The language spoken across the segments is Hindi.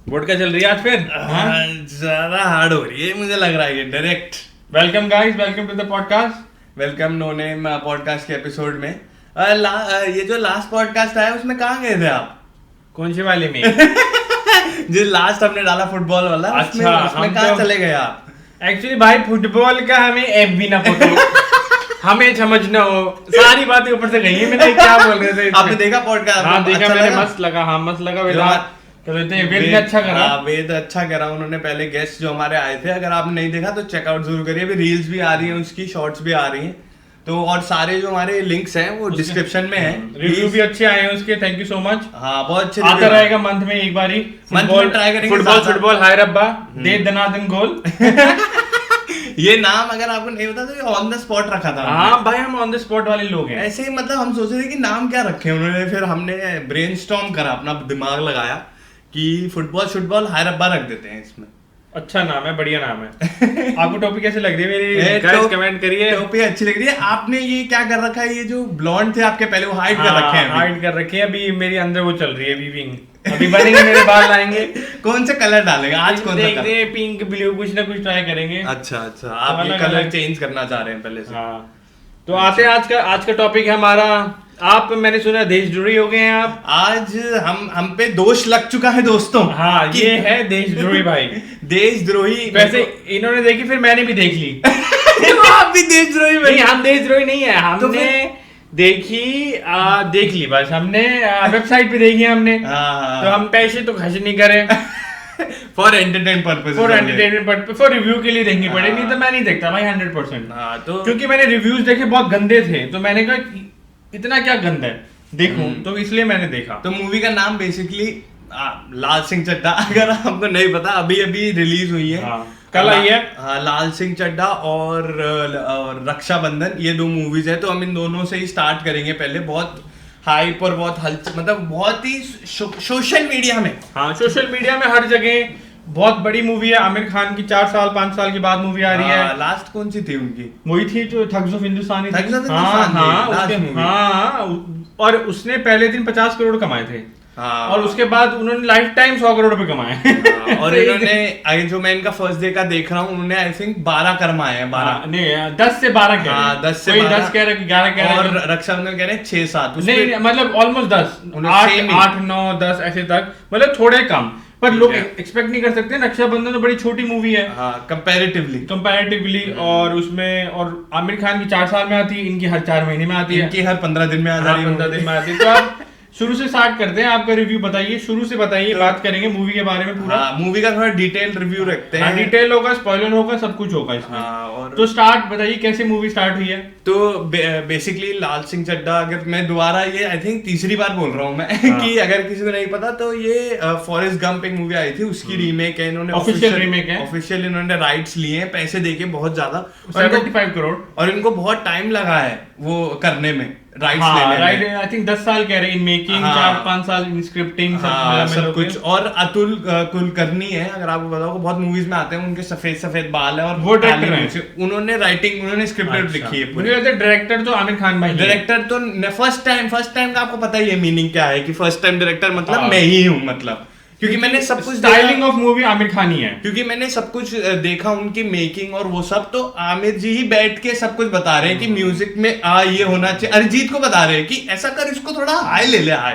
वोडका चल रही है आज फिर ज्यादा हार्ड हो रही है मुझे लग रहा है ये direct. Welcome guys, welcome to the podcast. Welcome no name podcast के एपिसोड में। ये जो लास्ट पॉडकास्ट आया उसमें कहाँ गए थे आप? कौन से वाले में? जो लास्ट हमने डाला फुटबॉल वाला, अच्छा, उसमें कहाँ चले गए आप? एक्चुअली भाई फुटबॉल का हमें ऐप भी ना पता हमें समझ ना हो, सारी बातें ऊपर से गई है। मैंने क्या बोल रहे थे? आपने देखा पॉडकास्ट? हाँ देखा मैंने, मस्त लगा। हाँ मस्त लगा। वेद अच्छा करा। वेद अच्छा करा। उन्होंने पहले गेस्ट जो हमारे आए थे, अगर आपने नहीं देखा तो चेकआउट जरूर करिए। अभी रील्स भी आ रही हैं उसकी, शॉर्ट्स भी आ रही हैं, तो और सारे जो हमारे लिंक्स हैं वो डिस्क्रिप्शन में हैं। रिव्यू भी अच्छे आए हैं उसके, थैंक यू सो मच। हाँ बहुत अच्छे आता रहेगा मंथ में एक बारी। फुटबॉल ट्राई करेंगे। फुटबॉल हाय रब्बा दे दनादन गोल। ये नाम अगर आपको नहीं पता तो ये ऑन द स्पॉट रखा था। हाँ भाई हम ऑन द स्पॉट वाले लोग हैं। ऐसे ही मतलब हम सोच रहे थे कि नाम क्या रखे उन्होंने, फिर हमने ब्रेनस्टॉर्म करा, अपना दिमाग लगाया कि फुटबॉल हाय रब्बा रख देते हैं इसमें। अच्छा नाम है, बढ़िया नाम है। आपको टॉपिक कैसे लग रही है मेरी? गाइस कमेंट करिए। टॉपिक अच्छी लग रही है। आपने ये क्या कर रखा है? ये जो ब्लॉन्ड थे आपके पहले वो हाइड कर रखे हैं। हाइड कर रखे हैं। अभी मेरी अंदर वो चल रही है वीविंग। अभी बनेंगे, मेरे बाल आएंगे। कौन से कलर डालेंगे आज? कौन सा देखते हैं, पिंक ब्लू कुछ ना कुछ ट्राई करेंगे। अच्छा आप ये कलर चेंज करना चाह रहे हैं पहले से? हाँ तो आते हैं आज का टॉपिक है हमारा। आप मैंने सुना देशद्रोही हो गए हैं आप। आप हम पे दोष लग चुका है दोस्तों। हाँ ये है देशद्रोही भाई। देशद्रोही। वैसे इन्होंने देखी, फिर मैंने भी देख ली। आप भी देशद्रोही? नहीं हम देशद्रोही नहीं है। हमने देख ली बस। हमने वेबसाइट पे देखी हमने। तो हम पैसे तो खर्च नहीं करें। For entertainment purpose, for review के लिए देखनी पड़े। नहीं तो मैं नहीं देखता भाई 100%। तो क्योंकि मैंने रिव्यूज देखे बहुत गंदे थे, तो मैंने कहा इतना क्या गंदा है देखूं, तो इसलिए मैंने देखा। तो मूवी का नाम बेसिकली लाल सिंह चड्ढा। अगर आपको नहीं पता, अभी रिलीज हुई है। कल आई है। हाँ लाल सिंह चड्ढा और रक्षाबंधन, ये दो मूवीज है। तो हम इन दोनों से ही स्टार्ट करेंगे। पहले बहुत हाइप और बहुत हलचल, मतलब बहुत ही सोशल मीडिया में। हाँ सोशल मीडिया में हर जगह बहुत बड़ी मूवी है। आमिर खान की 4-5 साल के बाद मूवी आ रही है। लास्ट कौन सी थी उनकी? वही थी जो थग्स ऑफ हिंदुस्तान। हाँ, और उसने पहले दिन 50 करोड़ कमाए थे। हाँ, और उसके बाद उन्होंने लाइफ टाइम 100 करोड़ रुपए कमाए। हाँ, और इन्होंने जो मैं इनका फर्स्ट डे का देख रहा हूँ, उन्होंने आई थिंक 12 कमाए हैं। 12 नहीं 10 से 12 कह रहे हैं। 10 से 12 कह रहे हैं, 11 कह रहे हैं। और रक्षाबंधन कह रहे हैं 6-7। नहीं मतलब ऑलमोस्ट 10, 8, 9, 10 ऐसे तक, मतलब थोड़े कम। पर लोग एक्सपेक्ट नहीं कर सकते। रक्षाबंधन तो बड़ी छोटी मूवी है कंपैरेटिवली। और उसमें और आमिर खान की 4 साल में आती है, इनकी हर 4 महीने में आती है, इनकी हर 15 दिन में आ रही है। 15 दिन में आती है। तो आप शुरू से स्टार्ट करते हैं। आपका रिव्यू बताइए, शुरू से बताइए। बात करेंगे मूवी के बारे में पूरा। मूवी का थोड़ा डिटेल रिव्यू रखते हैं। डिटेल होगा, स्पॉइलर होगा, सब कुछ होगा इसमें। और तो स्टार्ट बताइए, कैसे मूवी स्टार्ट हुई है? तो बेसिकली लाल सिंह चड्ढा, अगर मैं दोबारा ये आई थिंक तीसरी बार बोल रहा हूँ मैं कि अगर किसी को नहीं पता तो ये फॉरेस्ट गंप एक मूवी आई थी, उसकी रीमेक है। इन्होंने ऑफिशियल रीमेक है। ऑफिशियल इन्होंने राइट्स लिए हैं, पैसे देके बहुत ज्यादा, 75 करोड़। और इनको बहुत टाइम लगा है वो करने में, राइट्स लेने में। आई थिंक 10 साल कह रहे हैं इन मेकिंग, 4-5 साल इन स्क्रिप्टिंग, सब कुछ। और अतुल कुलकर्णी है, अगर आपको पता हो, बहुत मूवीज में आते हैं, उनके सफेद बाल है और वो डायरेक्टर हैं। उन्होंने स्क्रिप्ट लिखी है पूरी। डायरेक्टर तो आमिर खान भाई। डायरेक्टर तो फर्स्ट टाइम का आपको पता ही है मीनिंग क्या है, कि फर्स्ट टाइम डायरेक्टर मतलब मैं ही हूँ, मतलब क्योंकि मैंने सब कुछ styling of movie Aamir Khan ही है। क्योंकि मैंने सब कुछ देखा, उनकी मेकिंग और वो सब। तो आमिर जी ही बैठ के सब कुछ बता रहे हैं कि म्यूजिक में ये होना चाहिए। अरिजीत को बता रहे हैं कि ऐसा कर, इसको थोड़ा हाई ले ले हाई।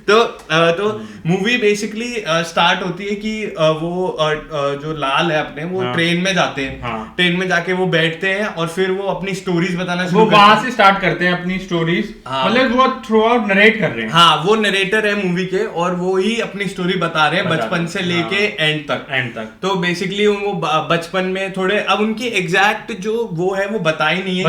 तो मूवी बेसिकली स्टार्ट होती है कि वो जो लाल है अपने, वो ट्रेन में जाते हैं। ट्रेन में जाके वो बैठते हैं और फिर वो अपनी स्टोरीज बताना शुरू करते हैं। वहां से स्टार्ट करते हैं अपनी स्टोरीज। मतलब वो थ्रू आउट नरेट कर रहे हैं। हाँ वो नरेटर है मूवी के, और वो ही अपनी स्टोरी बता रहे हैं बचपन से लेके एंड तक। तो बेसिकली वो बचपन में थोड़े, अब उनकी एग्जैक्ट जो वो है वो बताई नहीं है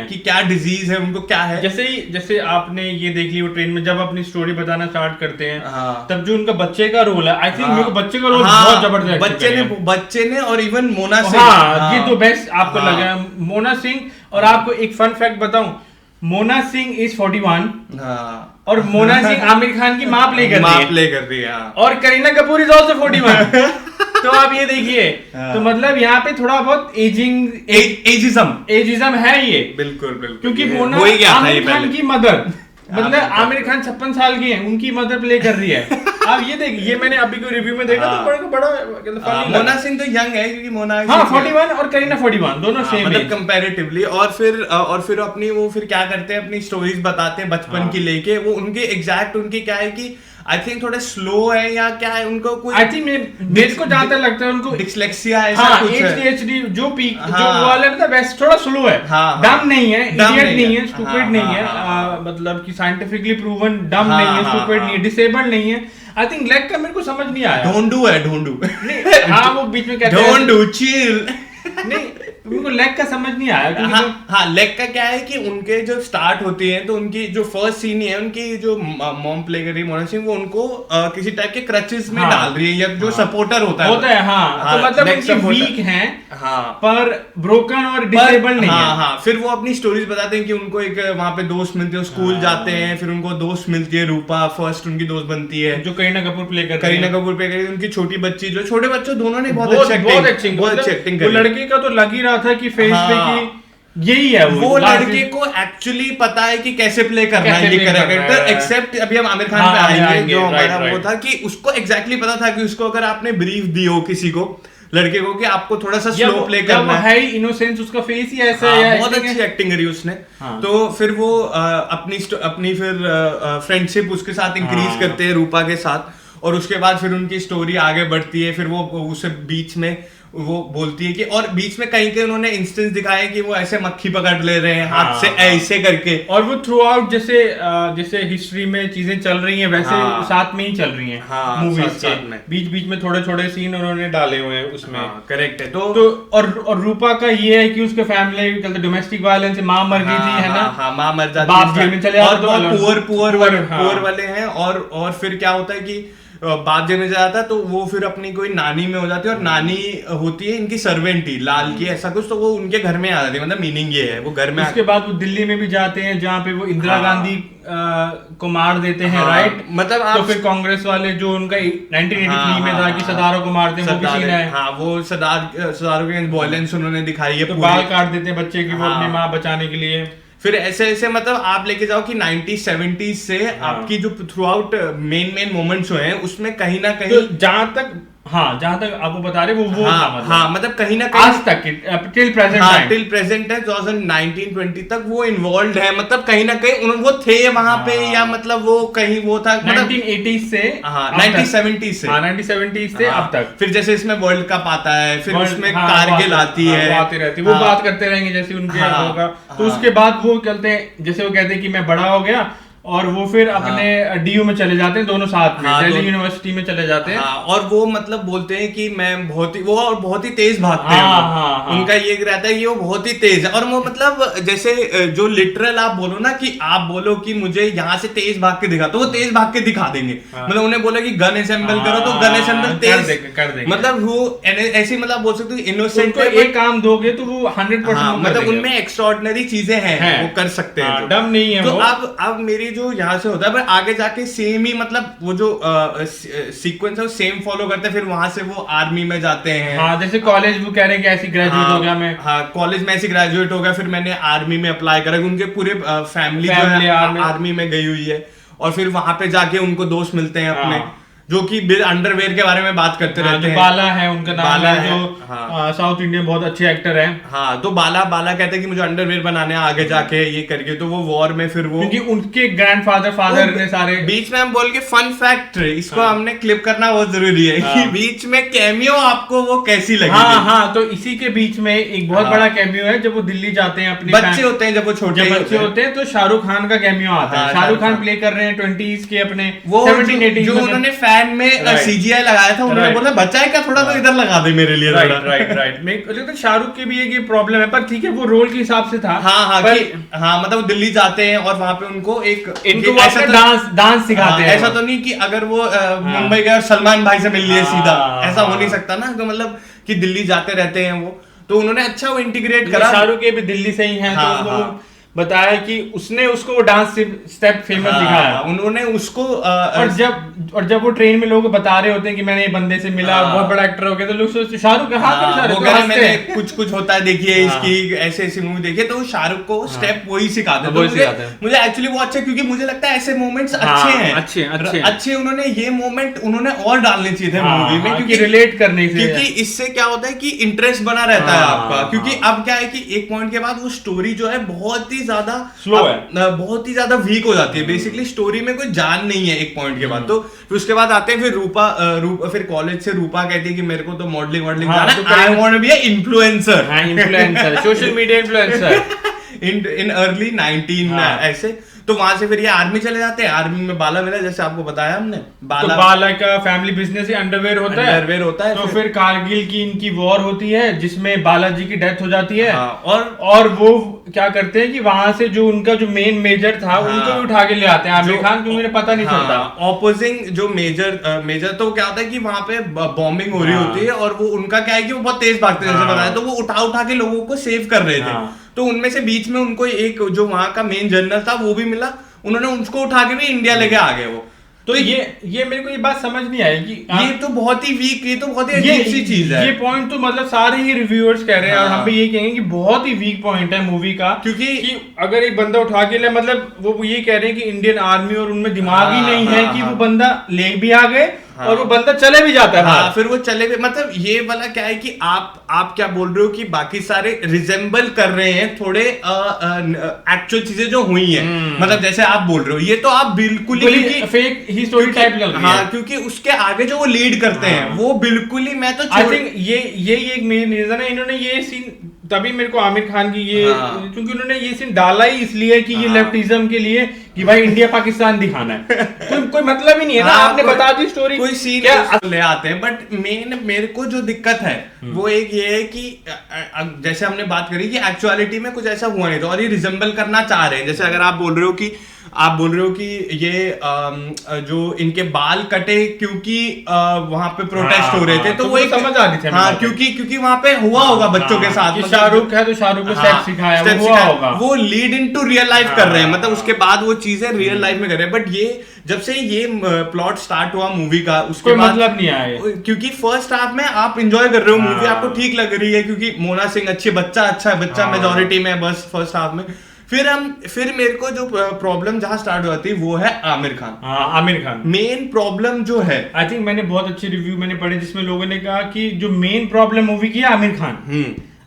कि क्या डिजीज है, उनको क्या है। जैसे आपने ये देख ली, वो ट्रेन में जब अपनी स्टोरी बताना स्टार्ट करते हैं, तब जो उनका बच्चे का रोल है, आई थिंक मेरे को बच्चे का रोल बहुत जबरदस्त बच्चे ने और इवन मोना सिंह, ये तो बेस्ट आपको लगा मोना सिंह। और आपको एक फन फैक्ट बताऊं, मोना सिंह इज 41 और मोना सिंह आमिर खान की माँ प्ले कर रही है। और करीना कपूर इज आल्सो 41। तो आप ये देखिए, तो मतलब यहाँ पे थोड़ा बहुत एजिज्म है ये। बिल्कुल क्योंकि मोना आमिर खान की मदर मतलब आमिर खान 56 साल की हैं, उनकी मदर प्ले कर रही है। आप ये देखिए, ये मैंने अभी कोई रिव्यू में देखा तो बड़ा मोना सिंह तो यंग है क्योंकि मोना 41 और करीना 41 दोनों सेम मतलब कंपैरेटिवली। और फिर अपनी वो फिर क्या करते हैं, अपनी स्टोरीज बताते हैं बचपन की लेके। वो उनके एग्जैक्ट उनकी क्या है कि आई थिंक थोड़ा स्लो है या क्या है, उनको कोई आई थिंक मेरे को जहां तक लगता है उनको डिस्लेक्सिया ऐसा कुछ है, ADHD जो पीक जो वाला है, मतलब वैसे थोड़ा स्लो है, डम नहीं है, इडियट नहीं है, स्टूपिड नहीं है, मतलब कि साइंटिफिकली प्रूवन डम नहीं है, स्टूपिड नहीं है, डिसेबल्ड नहीं है। आई थिंक लेग का मेरे को समझ नहीं आया। ढोंडू है, ढोंडू नहीं, हाँ वो बीच में कहते हैं ढोंडू चिल। नहीं मेरे को लेग का समझ नहीं आया क्योंकि हाँ लेग का क्या है कि उनके जो स्टार्ट होती है तो उनकी जो फर्स्ट सीन है, उनकी जो मॉम प्ले कर रही है मोना सिंह, वो उनको किसी टाइप के क्रचेस में डाल रही है या जो सपोर्टर होता है हाँ, तो मतलब उनकी वीक हैं पर ब्रोकन और डिसेबल नहीं है। हाँ फिर वो अपनी स्टोरीज बताते हैं कि उनको एक वहाँ पे दोस्त मिलते हैं, स्कूल जाते हैं, फिर उनको दोस्त मिलती है रूपा, फर्स्ट उनकी दोस्त बनती है जो करीना कपूर प्ले कर रही है। उनकी छोटी बच्ची, जो छोटे बच्चों दोनों ने बहुत अच्छी एक्टिंग करी। लड़के का तो लग ही रहा था कि फेस पे कि यही है वो लड़के को एक्चुअली पता है कि कैसे प्ले करना है ये कैरेक्टर। एक्सेप्ट अभी हम आमिर खान पे आएंगे, जो हमारा वो था कि उसको एग्जैक्टली पता था कि उसको अगर आपने ब्रीफ दी हो किसी को, लड़के को, कि आपको थोड़ा सा स्लो प्ले करना है, इनोसेंस उसका फेस ही ऐसा है, बहुत अच्छी एक्टिंग करी उसने। तो फिर वो अपनी फिर फ्रेंडशिप उसके साथ इंक्रीज करते हैं रूपा के साथ, और उसके बाद फिर उनकी स्टोरी आगे बढ़ती है। फिर वो उसे बीच में वो बोलती है कि, और बीच में कहीं के उन्होंने इंस्टेंस दिखाए कि वो ऐसे मक्खी पकड़ ले रहे हैं हाथ से ऐसे करके, और वो थ्रू आउट जैसे हिस्ट्री में चीजें चल रही हैं वैसे साथ में ही चल रही हैं मूवीज के बीच बीच में थोड़े छोटे सीन उन्होंने डाले हुए हैं उसमें। करेक्ट है। तो और रूपा का ये है कि उसके फैमिली डोमेस्टिक वायलेंस से माँ मर गई थी, है ना, माँ मर जाती बाप जेल में चले जाते, और पुअर वाले हैं। और फिर क्या होता है कि बाप जेल में जाता, तो वो फिर अपनी कोई नानी में हो जाती है, और नानी होती है इनकी सर्वेंट ही लाल की ऐसा कुछ, तो वो उनके घर में आ जाती है। मतलब मीनिंग ये है वो घर में। उसके बाद वो दिल्ली में भी जाते हैं जहाँ पे वो इंदिरा गांधी को मार देते हैं, राइट। मतलब तो फिर कांग्रेस वाले जो उनका 1983 में था कि सरदारों को मारते हैं, वो किसी ने वो सरदारों के वायलेंस उन्होंने दिखाई है, तो बाल काट देते हैं बच्चे की वो अपनी माँ बचाने के लिए। फिर ऐसे मतलब आप लेके जाओ कि 1970s से आपकी जो थ्रू आउट मेन मोमेंट्स हुए हैं उसमें कहीं ना कहीं, तो जहां तक आपको बता रहे वो मतलब कहीं ना कहीं आज तक टिल प्रेजेंट है 2019-20 तक वो इन्वॉल्व है। मतलब कहीं ना कहीं वो थे वहां पे, या मतलब वो कहीं वो था 1980s से 1970s से अब तक। फिर जैसे इसमें वर्ल्ड कप आता है, फिर उसमें कारगिल आती है, आती रहती, वो बात करते रहेंगे जैसे उनके होगा। तो उसके बाद वो कहते हैं, जैसे वो कहते हैं कि मैं बड़ा हो गया, और वो फिर अपने DU में चले जाते हैं दोनों साथ में, दिल्ली यूनिवर्सिटी में चले जाते हैं। और वो मतलब बोलते हैं कि मैं बहुत ही तेज भागते हैं। उनका ये रहता है कि वो बहुत ही तेज है, और वो मतलब जैसे जो लिटरल आप बोलो ना कि आप बोलो कि मुझे यहाँ से तेज भाग के दिखा, तो वो तेज भाग के दिखा देंगे। मतलब उन्हें बोला कि गन असेंबल करो तो गन असेंबल तेज कर देंगे। मतलब वो ऐसी मतलब बोल सकते हो इनोसेंट है, एक काम दोगे तो वो 100% मतलब उनमें एक्स्ट्राऑर्डिनरी चीजें हैं, वो कर सकते हैं, डम नहीं है। तो अब मेरी जो यहाँ से होता है, पर आगे जाके सेम ही मतलब वो जो सीक्वेंस है वो सेम फॉलो करते हैं। फिर वहां से वो आर्मी में जाते हैं। जैसे कॉलेज वो कह रहे हैं कि ऐसी ग्रेजुएट हो गया मैं, कॉलेज में ऐसी ग्रेजुएट हो गया, फिर मैंने आर्मी में अप्लाई करा। उनके पूरे फैमिली जो है आर्मी में गई हुई है, और फिर वहां पे जाके उनको दोस्त मिलते हैं अपने, जो कि अंडरवेयर के बारे में बात करते रहते हैं। बाला है उनका नाम, है जो साउथ इंडियन बहुत अच्छे एक्टर हैं। तो बाला कहते हैं कि मुझे अंडरवेयर बनाने आगे जाके ये करके, तो वो वॉर में फिर वो, क्योंकि उनके ग्रैंडफादर ने सारे बीच में हम बोल के फन फैक्ट इसको हमने क्लिप करना बहुत जरूरी है कि बीच में कैमियो आपको वो कैसी लगी। तो इसी के बीच में एक बहुत बड़ा कैमियो है जब वो दिल्ली जाते हैं, अपने बच्चे होते हैं, जब वो छोटे बच्चे होते हैं, तो शाहरुख खान का कैमियो आता है। शाहरुख खान प्ले कर रहे हैं 20s के अपने, वो 17-18 जो उन्होंने फैन में CGI लगाया था, उन्होंने बोला बचाए क्या थोड़ा तो इधर लगा दे मेरे लिए। राइट। शाहरुख के भी एक प्रॉब्लम है, पर ठीक है वो रोल के हिसाब से था। मतलब दिल्ली जाते हैं और वहां पे उनको इनको डांस सिखाते हैं। ऐसा तो नहीं कि अगर वो मुंबई गए सलमान भाई से मिल लिए सीधा, ऐसा हो नहीं सकता ना। तो मतलब कि दिल्ली जाते रहते हैं वो, तो उन्होंने अच्छा वो इंटीग्रेट करा। शाहरुख के भी दिल्ली से ही हैं, तो बताया कि उसने उसको वो डांस स्टेप फेमस दिखाया, उन्होंने उसको और जब वो ट्रेन में लोग बता रहे होते हैं कि मैंने ये बंदे से मिला, बहुत बड़ा एक्टर हो गया, तो लोग सोचते शाहरुख मैंने कुछ होता है देखिए इसकी ऐसे ऐसी मूवी देखिए, तो शाहरुख को स्टेप वही सिखाते हैं। मुझे एक्चुअली वो अच्छा, क्योंकि मुझे लगता है ऐसे मोमेंट्स अच्छे हैं, अच्छे उन्होंने ये मोमेंट उन्होंने और डालने चाहिए थे मूवी में, क्योंकि रिलेट करने से, क्योंकि इससे क्या होता है कि इंटरेस्ट बना रहता है आपका, क्योंकि अब क्या है कि एक पॉइंट के बाद वो स्टोरी जो है बहुत ही ज्यादा स्लो है, बहुत ही ज्यादा वीक हो जाती है। बेसिकली स्टोरी में कोई जान नहीं है एक पॉइंट के बाद। तो फिर उसके बाद आते हैं फिर रूपा, फिर कॉलेज से रूपा कहती है कि मेरे को तो मॉडलिंग जाना है, I want to be a influencer, social media influencer in early 19 ऐसे। तो वहां से फिर ये आर्मी चले जाते हैं। आर्मी में बाला मिला, जैसे आपको बताया हमने, बाला का फैमिली बिजनेस ही अंडरवेयर होता है। तो फिर कारगिल की इनकी वॉर होती है जिसमें बालाजी की डेथ हो जाती है, और वो क्या करते हैं कि वहां से जो उनका जो मेन मेजर था उनको भी उठा के ले आते हैं आमिर खान, क्योंकि मुझे पता नहीं चलता। ऑपोजिंग जो मेजर तो क्या होता है कि वहां पे बॉम्बिंग हो रही होती है, और वो उनका क्या है कि वो बहुत तेज भागते हैं, जैसे बताया, तो वो उठा के लोगों को सेव कर रहे थे। तो उनमें से बीच में उनको एक जो वहां का मेन जनरल था वो भी मिला, उन्होंने उसको उठा के भी इंडिया लेके आ गए वो। तो ये मेरे को ये बात समझ नहीं आई कि ये तो बहुत ही वीक, ये तो बहुत ही अजीब सी चीज है। ये पॉइंट तो मतलब सारे ही रिव्यूअर्स कह रहे हैं, और हम भी ये कहेंगे कि बहुत ही वीक पॉइंट है मूवी का, क्योंकि अगर एक बंदा उठा के ले, मतलब वो ये कह रहे हैं कि इंडियन आर्मी और उनमें दिमाग ही नहीं है कि वो बंदा ले भी आ गए और वो बंदा चले भी जाता है। फिर वो चले भी, मतलब ये वाला क्या है कि आप क्या बोल रहे हो कि बाकी सारे रिजेंबल कर रहे हैं थोड़े एक्चुअल चीजें जो हुई हैं, मतलब जैसे आप बोल रहे हो, ये तो आप बिल्कुल ही फेक ही स्टोरी टाइप लग रही है। क्योंकि उसके आगे जो वो लीड करते हैं वो बिल्कुल ही, मैं तो आई थिंक ये एक मेन रीजन है, इन्होंने ये सीन तभी मेरे को आमिर खान की ये क्योंकि उन्होंने ये सीन डाला ही इसलिए कि ये लेफ्टिज्म के लिए कि भाई इंडिया पाकिस्तान दिखाना है, कोई मतलब ही नहीं है ना, आपने बता दी स्टोरी, कोई सीन ले आते हैं। बट मेन मेरे को जो दिक्कत है वो एक ये है कि जैसे हमने बात करी कि एक्चुअलिटी में कुछ ऐसा हुआ नहीं था, और ये रिजेंबल करना चाह रहे हैं। जैसे अगर आप बोल रहे हो कि ये जो इनके बाल कटे क्योंकि वहां पे प्रोटेस्ट हो रहे थे, तो वो एक समझ आ रही थी, क्योंकि वहां पे हुआ होगा बच्चों के साथ, शाहरुख है तो शाहरुख को स्टेप सिखाया हुआ होगा, वो लीड इनटू रियल लाइफ कर रहे हैं, मतलब उसके बाद वो चीजें रियल लाइफ में कर रहे हैं। बट ये जब से ये प्लॉट स्टार्ट हुआ मूवी का, उसके बाद मतलब नहीं आया, क्योंकि फर्स्ट हाफ में आप एंजॉय कर रहे हो मूवी, आपको ठीक लग रही है, क्योंकि मोना सिंह अच्छी बच्चा मेजोरिटी में बस फर्स्ट हाफ में। फिर मेरे को जो प्रॉब्लम जहां स्टार्ट हो जाती है वो है आमिर खान। मेन प्रॉब्लम जो है, आई थिंक मैंने बहुत अच्छे रिव्यू मैंने पढ़े जिसमें लोगों ने कहा कि जो मेन प्रॉब्लम मूवी की है आमिर खान,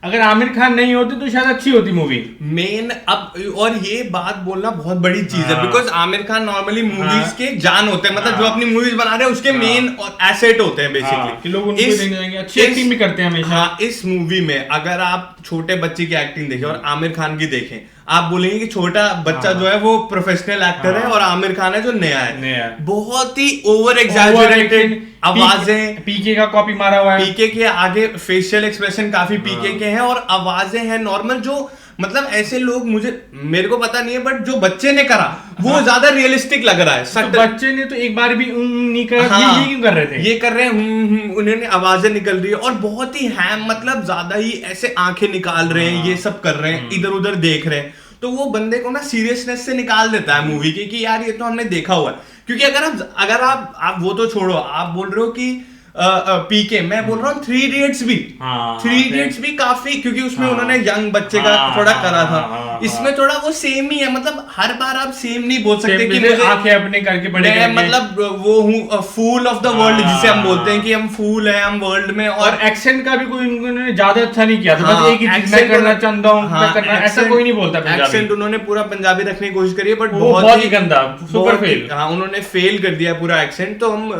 अगर आमिर खान नहीं होते तो शायद अच्छी होती मूवी। मेन अब और ये बात बोलना बहुत बड़ी चीज है, because Aamir Khan normally movies के जान होते हैं, मतलब जो अपनी मूवीज बना रहे हैं उसके मेन और एसेट होते हैं बेसिकली, लोग उनको देखने जाएंगे, अच्छी एक्टिंग भी करते हैं हमेशा। इस मूवी में अगर आप छोटे बच्चे की एक्टिंग देखें और आमिर खान की देखें, आप बोलेंगे कि छोटा बच्चा जो है वो प्रोफेशनल एक्टर है और आमिर खान है जो नया है। बहुत ही ओवर एग्जैजरेटेड आवाजें, पीके का कॉपी मारा हुआ है, पीके के आगे फेशियल एक्सप्रेशन काफी पीके के हैं, और आवाजें हैं नॉर्मल, जो मतलब ऐसे लोग मेरे को पता नहीं है, बट जो बच्चे ने करा वो ज्यादा रियलिस्टिक लग रहा है। तो बच्चे ने तो एक बार भी नहीं करा, ये क्यों कर रहे थे? ये कर रहे हैं, उन्होंने आवाजें निकल रही है और बहुत ही मतलब ज्यादा ही ऐसे आंखें निकाल रहे हैं, ये सब कर रहे हैं, इधर उधर देख रहे हैं, तो वो बंदे को ना सीरियसनेस से निकाल देता है मूवी की, कि यार ये तो हमने देखा हुआ है। क्योंकि अगर आप वो तो छोड़ो, आप बोल रहे हो कि पीके, मैं बोल रहा हूँ 3 इडियट्स भी, 3 इडियट्स भी काफी, क्योंकि उसमें उन्होंने यंग बच्चे का थोड़ा करा था, इसमें थोड़ा वो सेम ही है, मतलब हर बार आप सेम नहीं बोल सकते कि मुझे आंखें अपने करके बड़े मैं मतलब वो हूँ फूल ऑफ द वर्ल्ड, जिसे हम बोलते हैं कि हम फूल है हम वर्ल्ड में। और एक्सेंट का भी कोई उन्होंने ज्यादा अच्छा नहीं किया था, बस एक ही चीज मैं करना चाहता हूँ, ऐसा कोई नहीं बोलता पंजाबी। एक्सेंट उन्होंने पूरा पंजाबी रखने की कोशिश करी है, बट बहुत ही गंदा, सुपर फेल। हाँ, उन्होंने फेल कर दिया पूरा एक्सेंट। तो हम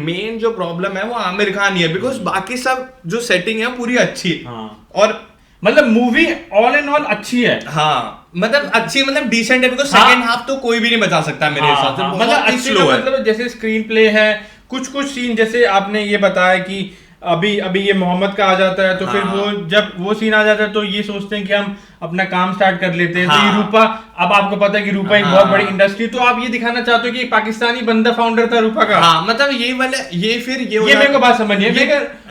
मेन जो प्रॉब्लम है वो आमिर खान ही है, बिकॉज बाकी सब जो सेटिंग है पूरी अच्छी है, और मतलब मूवी ऑल एंड ऑल अच्छी है। मतलब अच्छी, मतलब डिसेंट है, बिकॉज सेकंड हाफ तो कोई भी नहीं बचा सकता मेरे हिसाब से, मतलब अच्छी, मतलब जैसे स्क्रीन प्ले है, कुछ सीन जैसे आपने ये बताया कि अभी अभी ये मोहम्मद का आ जाता है, तो फिर वो जब वो सीन आ जाता है तो ये सोचते हैं कि हम अपना काम स्टार्ट कर लेते हैं। तो ये रूपा, अब आपको पता है कि रूपा एक बहुत बड़ी इंडस्ट्री, तो आप ये दिखाना चाहते हो कि एक पाकिस्तानी बंदा फाउंडर था रूपा का। मतलब ये वाला ये मेरे को बात समझिए,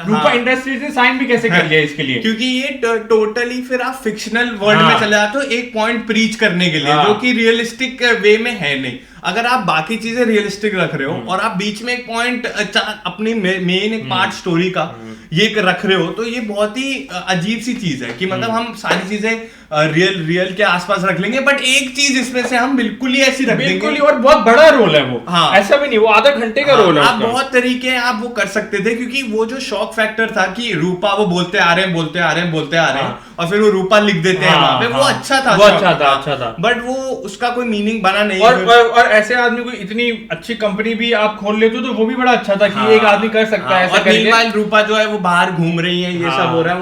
रूपा इंडस्ट्रीज ने साइन भी कैसे कर लिया इसके लिए, क्योंकि ये टोटली फिर आप फिक्शनल वर्ल्ड में चले जाते हो एक पॉइंट प्रीच करने के लिए, जो कि रियलिस्टिक वे में है नहीं। अगर आप बाकी चीजें रियलिस्टिक रख रहे हो और आप बीच में एक पॉइंट अपनी मेन एक पार्ट स्टोरी का ये रख रहे हो, तो ये बहुत ही अजीब सी चीज है कि मतलब हम सारी चीजें रियल के आसपास रख लेंगे, बट एक चीज इसमें से हम बिल्कुल ही ऐसी रख देंगे, और बहुत बड़ा रोल है वो। ऐसा भी नहीं, वो आधा घंटे का रोल है। आप बहुत तरीके आप वो कर सकते थे, क्योंकि वो जो शॉक फैक्टर था कि रूपा वो बोलते आ रहे हैं और फिर वो रूपा लिख देते हैं वहां पे, वो अच्छा था, बट वो उसका कोई मीनिंग बना नहीं। और ऐसे आदमी को इतनी अच्छी कंपनी भी आप खोल लेते हो तो वो भी बड़ा अच्छा था कि एक आदमी कर सकता है ऐसा करके। रूपा जो है वो बाहर घूम रही है, ये सब हो रहा है,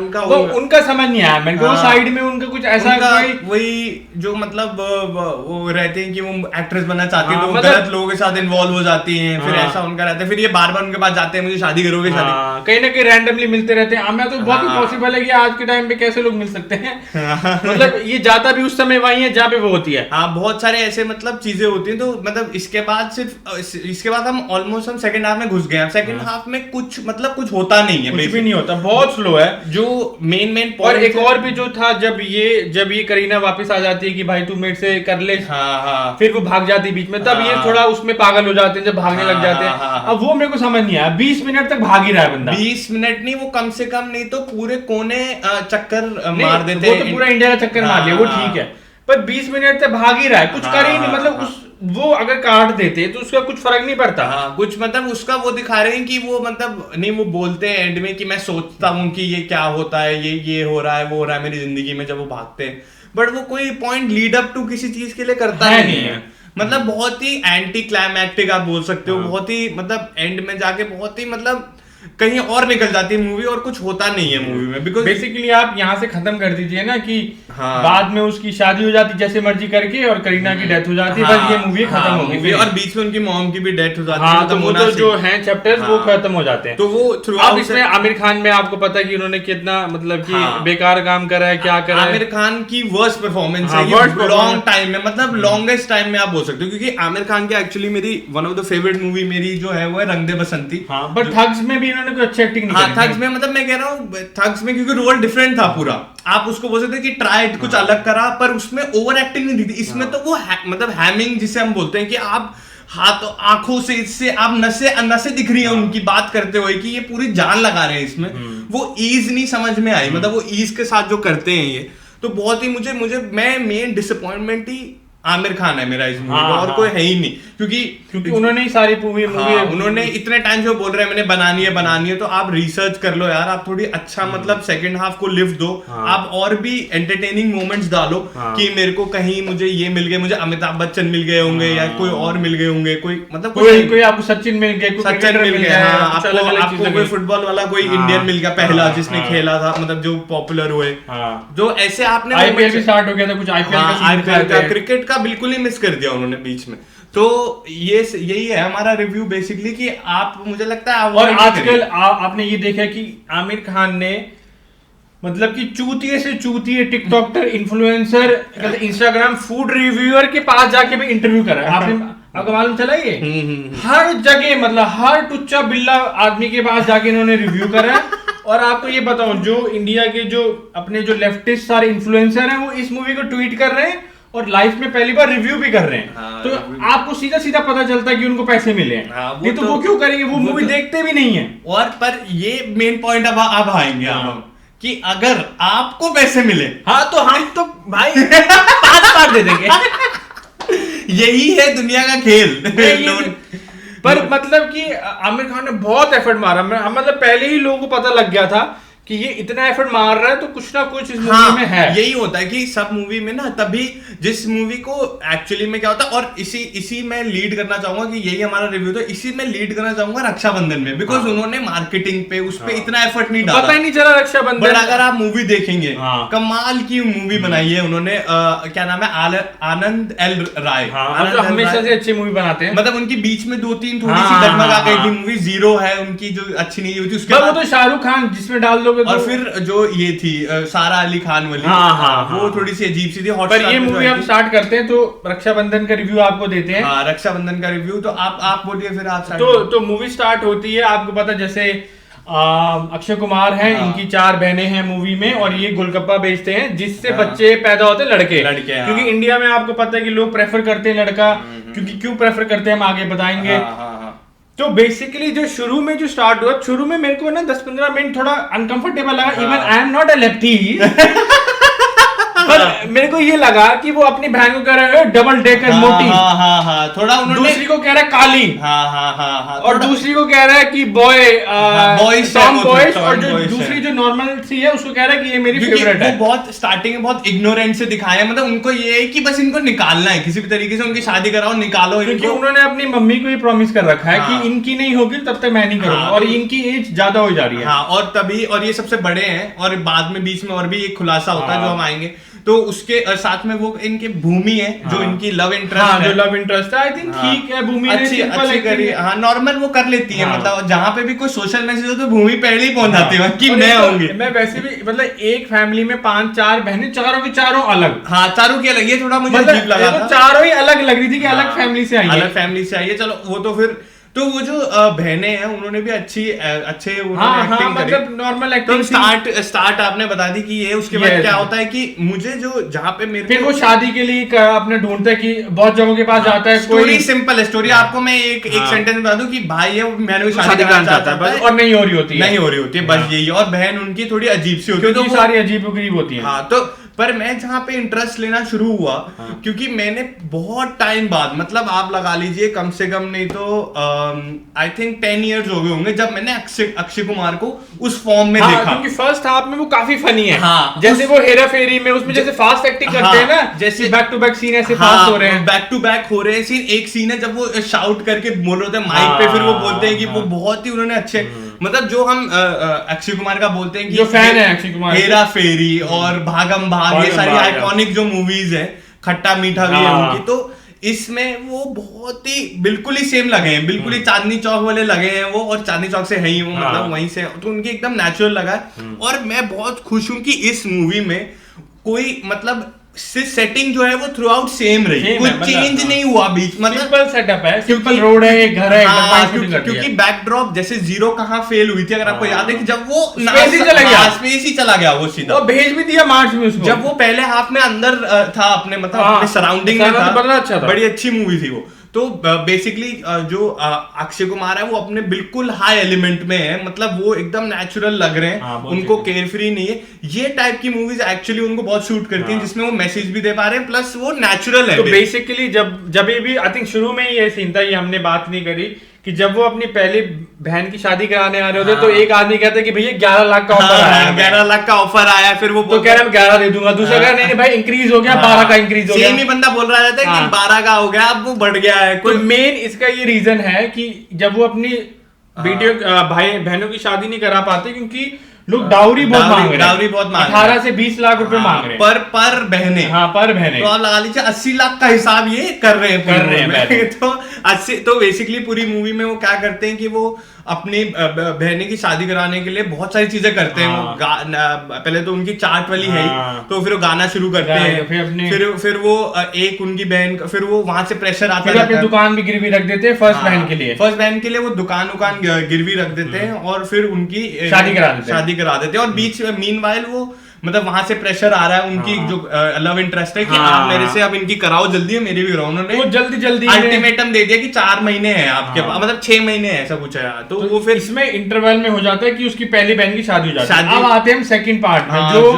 उनका समझ नहीं आया मेरे को। साइड में उनका कुछ ऐसा वही जो मतलब वो रहते हैं कि वो एक्ट्रेस बनना चाहती है, तो गलत लोगों के साथ इन्वॉल्व हो जाती हैं, फिर ऐसा उनका रहता है, फिर ये बार बार उनके पास जाते हैं, मुझे शादी करोगे, शादी कहीं ना कहीं रैंडमली मिलते रहते हैं। मैं तो बहुत ही पॉसिबल है कि आज के टाइम पे कैसे लोग मिल सकते हैं। मतलब ये जाता भी उस समय वही है जहाँ पे वो होती है। बहुत सारे ऐसे मतलब चीजें होती हैं। तो मतलब इसके बाद हम ऑलमोस्ट हम सेकंड हाफ में घुस गए। सेकंड हाफ में कुछ होता नहीं है, कुछ भी नहीं होता, बहुत स्लो है जो मेन और एक और भी जो था, जब ये करीना वापस आ जाती है कि भाई तू मेरे से कर ले, फिर वो भाग जाती है बीच में, तब ये थोड़ा उसमें पागल हो जाते हैं जब भागने लग जाते हैं। अब वो मेरे को समझ नहीं आया, 20 मिनट तक भाग ही रहा है बंदा। 20 मिनट नहीं, वो कम से कम नहीं तो पूरे कोने चक्कर मार देते हैं। वो तो पूरा इंडिया का चक्कर मार लिया, वो ठीक है, पर 20 मिनट तक भाग ही रहा है, कुछ कर ही नहीं। मतलब वो अगर काट देते तो उसका कुछ फर्क नहीं पड़ता। कुछ मतलब उसका वो दिखा रहे हैं कि वो मतलब नहीं, वो बोलते हैं एंड में कि मैं सोचता हूँ कि ये क्या होता है, ये हो रहा है, वो हो रहा है मेरी जिंदगी में, जब वो भागते हैं, बट वो कोई पॉइंट लीड अप टू किसी चीज के लिए करता ही नहीं है। मतलब बहुत ही एंटी क्लाइमैक्टिक आप बोल सकते हो, बहुत ही मतलब एंड में जाके बहुत ही मतलब कहीं और निकल जाती है मूवी, और कुछ होता नहीं है मूवी में। बिकॉज बेसिकली आप यहाँ से खत्म कर दीजिए ना कि बाद में उसकी शादी हो जाती जैसे मर्जी करके और करीना की डेथ हो जाती है, बस ये मूवी खत्म हो गई। और बीच में उनकी मॉम की भी डेथ हो जाती है, तो वो तो जो है चैप्टर्स वो खत्म हो जाते हैं। तो वो अब इसमें आमिर खान में आपको पता है कि उन्होंने कितना मतलब कि बेकार काम करा है, क्या करा है। आमिर खान की वर्स्ट परफॉर्मेंस है लॉन्ग टाइम में, मतलब लॉन्गेस्ट टाइम में आप बोल सकते हो, क्योंकि आमिर खान की एक्चुअली मेरी one of the favourite movie मेरी जो है वो है रंग दे बसंती। बट थग्स में भी इन्होंने कोई अच्छी एक्टिंग थग्स में मतलब मैं कह रहा हूँ थग्स में क्योंकि रोल डिफरेंट था पूरा, आप उसको बोल सकते हैं कि ट्राइड कुछ अलग करा, पर उसमें ओवर एक्टिंग नहीं थी। इसमें तो वो मतलब हैमिंग जिसे हम बोलते हैं कि आप हाथ आंखों से इससे आप नसें दिख रही है उनकी बात करते हुए कि ये पूरी जान लगा रहे हैं इसमें। वो ईज नहीं समझ में आई, मतलब वो ईज के साथ जो करते हैं ये, तो बहुत ही मुझे मैं मेन डिसअपॉइंटमेंट ही आमिर खान है मेरा इस मूवी में, और कोई है ही नहीं, क्योंकि उन्होंने ही सारी मूवी उन्होंने इतने टाइम से बोल रहे हैं मैंने बनानी है, तो आप रिसर्च कर लो यार, आप थोड़ी अच्छा मतलब सेकंड हाफ को लिफ्ट दो, आप और भी एंटरटेनिंग मोमेंट्स डालो कि मेरे को कहीं मुझे ये मिल गए, मुझे अमिताभ बच्चन मिल गए होंगे या कोई और मिल गए होंगे, कोई मतलब कोई आपको सचिन मिल गया, आपको कोई फुटबॉल वाला कोई इंडियन मिल गया पहला जिसने खेला था, मतलब जो पॉपुलर हुए, जो ऐसे आपने आईपीएल भी स्टार्ट हो गया था, कुछ आईपीएल का क्रिकेट का बिल्कुल ही मिस कर दिया उन्होंने बीच में। तो यही है हमारा रिव्यू बेसिकली कि आप, मुझे लगता है और आजकल आपने ये देखा कि आमिर खान ने मतलब कि चूतिए से चूतिए TikToker, influencer, Instagram food reviewer के पास जाके भी इंटरव्यू करा। आपको मालूम चला ये? हर जगह मतलब हर टुच्चा बिल्ला आदमी के पास जाके इन्होंने रिव्यू करा। और आपको ये बताऊं, जो इंडिया के जो अपने जो लेफ्टिस्ट सारे इन्फ्लुएंसर हैं वो इस मूवी को ट्वीट कर रहे हैं और लाइफ में पहली बार रिव्यू भी कर रहे हैं। तो आपको सीधा सीधा पता चलता है कि उनको पैसे मिले हैं। नहीं तो वो क्यों करेंगे, वो मूवी देखते भी नहीं है। और पर ये मेन पॉइंट अब आएंगे हम कि अगर आपको पैसे मिले, तो हम तो भाई 5 दे देंगे। यही है दुनिया का खेल। पर मतलब कि आमिर खान ने बहुत एफर्ट मारा, मतलब पहले ही लोगों को पता लग गया था कि ये इतना एफर्ट मार रहा है तो कुछ ना कुछ इस मूवी में है। यही होता है कि सब मूवी में ना, तभी जिस मूवी को एक्चुअली में क्या होता है, और इसी में लीड करना चाहूंगा कि यही हमारा रिव्यू था, इसी में लीड करना चाहूंगा रक्षाबंधन में, बिकॉज उन्होंने मार्केटिंग पे उस पे इतना एफर्ट नहीं डाला, पता ही नहीं चला रक्षाबंधन। बट अगर आप मूवी देखेंगे कमाल की मूवी बनाई है उन्होंने। क्या नाम है, आनंद एल राय, हमेशा से अच्छी मूवी बनाते हैं। मतलब उनकी बीच में 2-3 थोड़ी सी डगमगा गई थी मूवी, जीरो है उनकी जो अच्छी नहीं हुई थी, उसके वो तो शाहरुख खान जिसमें डाल दोगे। और फिर जो ये थी सारा अली खान वाली, वो थोड़ी सी अजीब सी थी। पर ये मूवी हम स्टार्ट करते हैं तो रक्षाबंधन का रिव्यू आपको देते हैं। रक्षाबंधन का रिव्यू तो आप बोलिए फिर आप। तो मूवी स्टार्ट होती है, आपको पता जैसे अक्षय कुमार है, इनकी 4 बहनें हैं मूवी में, और ये गोलगप्पा बेचते हैं जिससे बच्चे पैदा होते हैं, लड़के। क्योंकि इंडिया में आपको पता है कि लोग प्रेफर करते हैं लड़का, क्योंकि क्यों प्रेफर करते हैं हम आगे बताएंगे। तो बेसिकली जो शुरू में जो स्टार्ट हुआ, शुरू में मेरे को ना 10-15 मिनट थोड़ा अनकंफर्टेबल लगा। Even I am not a lefty, पर मेरे को ये लगा कि वो अपनी बहन को कह रहे हैं डबल डेकर मोटी, थोड़ा उन्होंने, दूसरी को कह रहा है काली, और दूसरी को कह रहा है कि बॉयज, और जो दूसरी जो नॉर्मल सी है उसको कह रहा है कि ये मेरी फेवरेट है। वो बहुत स्टार्टिंग में बहुत इग्नोरेंट से दिखाया है, मतलब उनको ये है कि बस इनको निकालना है किसी भी तरीके से, उनकी शादी कराओ, निकालो। क्योंकि उन्होंने अपनी मम्मी को ये प्रॉमिस कर रखा है कि इनकी नहीं होगी तब तक मैं नहीं करूंगा, और इनकी एज ज्यादा हो जा रही है। और तभी, और ये सबसे बड़े हैं, और बाद में बीच में और भी एक खुलासा होता है जो हम आएंगे। तो उसके साथ में वो इनके भूमि है, जो इनकी लव इंटरेस्ट है, जो लव इंटरेस्ट है, आई थिंक ठीक है, भूमि अच्छी करी, नॉर्मल वो कर लेती है। मतलब जहाँ पे भी कोई सोशल मैसेज हो तो भूमि पहले ही पहुंच जाती है कि मैं होंगी। मैं वैसे भी मतलब एक फैमिली में 5-4 बहनें, चारों की चारों अलग, चारों की अलग, ये थोड़ा मुझे अजीब लगा था। चारों ही अलग लग रही थी कि अलग फैमिली से आई है, अलग फैमिली से आई है। चलो वो तो फिर, तो वो जो बहनें हैं उन्होंने भी अच्छे एक्टिंग मतलब नॉर्मल एक्टिंग। स्टार्ट आपने बता दी कि ये, उसके बाद क्या होता है कि मुझे जो जहाँ पे मेरे फिर वो शादी के लिए अपने ढूंढता है कि बहुत जगहों के पास जाता है। स्टोरी सिंपल है, स्टोरी आपको मैं एक सेंटेंस बता दूं कि भाई है, मैंने शादी करना चाहता है बस, और नहीं हो रही होती है बस यही। और बहन उनकी थोड़ी अजीब सी होती है, तो सारी अजीब गरीब होती है। हाँ, तो पर मैं जहाँ पे इंटरेस्ट लेना शुरू हुआ, क्योंकि मैंने बहुत टाइम बाद, मतलब आप लगा लीजिए कम से कम नहीं तो आई थिंक 10 इयर्स हो गए होंगे जब मैंने अक्षय कुमार को उस फॉर्म में देखा। क्योंकि फर्स्ट हाफ में वो काफी फनी है, जैसे वो हेरा फेरी में उसमें जैसे फास्ट एक्टिंग करते हैं ना, जैसे बैक टू बैक सीन ऐसे फास्ट हो रहे हैं, बैक टू बैक हो रहे हैं सीन। एक सीन है जब वो शाउट करके बोल रहे थे माइक पे, फिर वो बोलते हैं कि वो बहुत ही उन्होंने अच्छे, मतलब जो हम अक्षय कुमार का बोलते हैं कि जो फैन है अक्षय कुमार, हेरा फेरी और भागम भाग, ये सारी आइकॉनिक जो मूवीज है, खट्टा मीठा भी है उनकी, तो इसमें वो बहुत ही बिल्कुल ही सेम लगे हैं, बिल्कुल ही चांदनी चौक वाले लगे हैं वो, और चांदनी चौक से है ही वो, मतलब वहीं से, तो उनके एकदम नेचुरल लगा। और मैं बहुत खुश हूं कि इस मूवी में कोई मतलब सेटिंग जो है वो थ्रू आउट सेम रही, कोई चेंज नहीं हुआ बीच, मतलब सिंपल सेटअप है, सिंपल रोड है, एक घर है, क्योंकि बैकड्रॉप जैसे जीरो कहाँ फेल हुई थी, अगर आपको याद है कि जब वो स्पेस ही चला गया वो सीधा, और भेज भी दिया मार्च में उसको, जब वो पहले हाफ में अंदर था अपने, मतलब अपने सराउंडिंग में था, बड़ी अच्छी मूवी थी वो। तो बेसिकली जो अक्षय कुमार है वो अपने बिल्कुल हाई एलिमेंट में है, मतलब वो एकदम नेचुरल लग रहे हैं, उनको केयर फ्री नहीं है। ये टाइप की मूवीज एक्चुअली उनको बहुत शूट करती हैं, जिसमें वो मैसेज भी दे पा रहे हैं, प्लस वो नेचुरल है। तो बेसिकली जब भी आई थिंक शुरू में ही ये सीन था, ये हमने बात नहीं करी कि जब वो अपनी पहली बहन की शादी कराने आ रहे होते, तो एक आदमी कहता है कि भैया 11 लाख का ऑफर आया, 11 लाख का ऑफर आया, फिर वो तो कह रहा है 11 दे दूंगा, दूसरा कह रहा नहीं भाई इंक्रीज हो गया, 12 का इंक्रीज हो गया, सेम ही बंदा बोल रहा था कि 12 का हो गया, अब वो बढ़ गया है। कोई मेन इसका ये रीजन है कि जब वो अपनी बेटियों भाई बहनों की शादी नहीं करा पाते, क्योंकि लोग डाउरी बहुत मांग रहे हैं, 18 से 20 लाख रुपए मांग रहे हैं पर बहने। पर बहने, तो आप लगा लीजिए 80 लाख का हिसाब ये कर रहे हैं तो 80, तो बेसिकली पूरी मूवी में वो क्या करते हैं कि वो अपनी बहने की शादी कराने के लिए बहुत सारी चीजें करते हैं। वो पहले तो उनकी चार्ट वाली है, तो फिर वो गाना शुरू करते हैं, फिर वो एक उनकी बहन, फिर वो वहां से प्रेशर आता है, अपनी दुकान भी गिरवी रख देते हैं फर्स्ट बहन के लिए, वो दुकान गिरवी रख देते हैं, और फिर उनकी शादी करा देते हैं। और बीच में मीनवाइल वो मतलब वहां से प्रेशर आ रहा है, उनकी जो लव इंटरेस्ट है कि आप मेरे से अब इनकी कराओ जल्दी है, मेरी भी कराओ। उन्होंने जल्दी अल्टीमेटम दे दिया कि 4 महीने हैं आपके पास, मतलब 6 महीने है ऐसा कुछ है। तो वो फिर इसमें इंटरवल में हो जाता है कि उसकी पहली बहन की शादी हो जाती है। अब आते हैं हम सेकंड पार्ट में, जो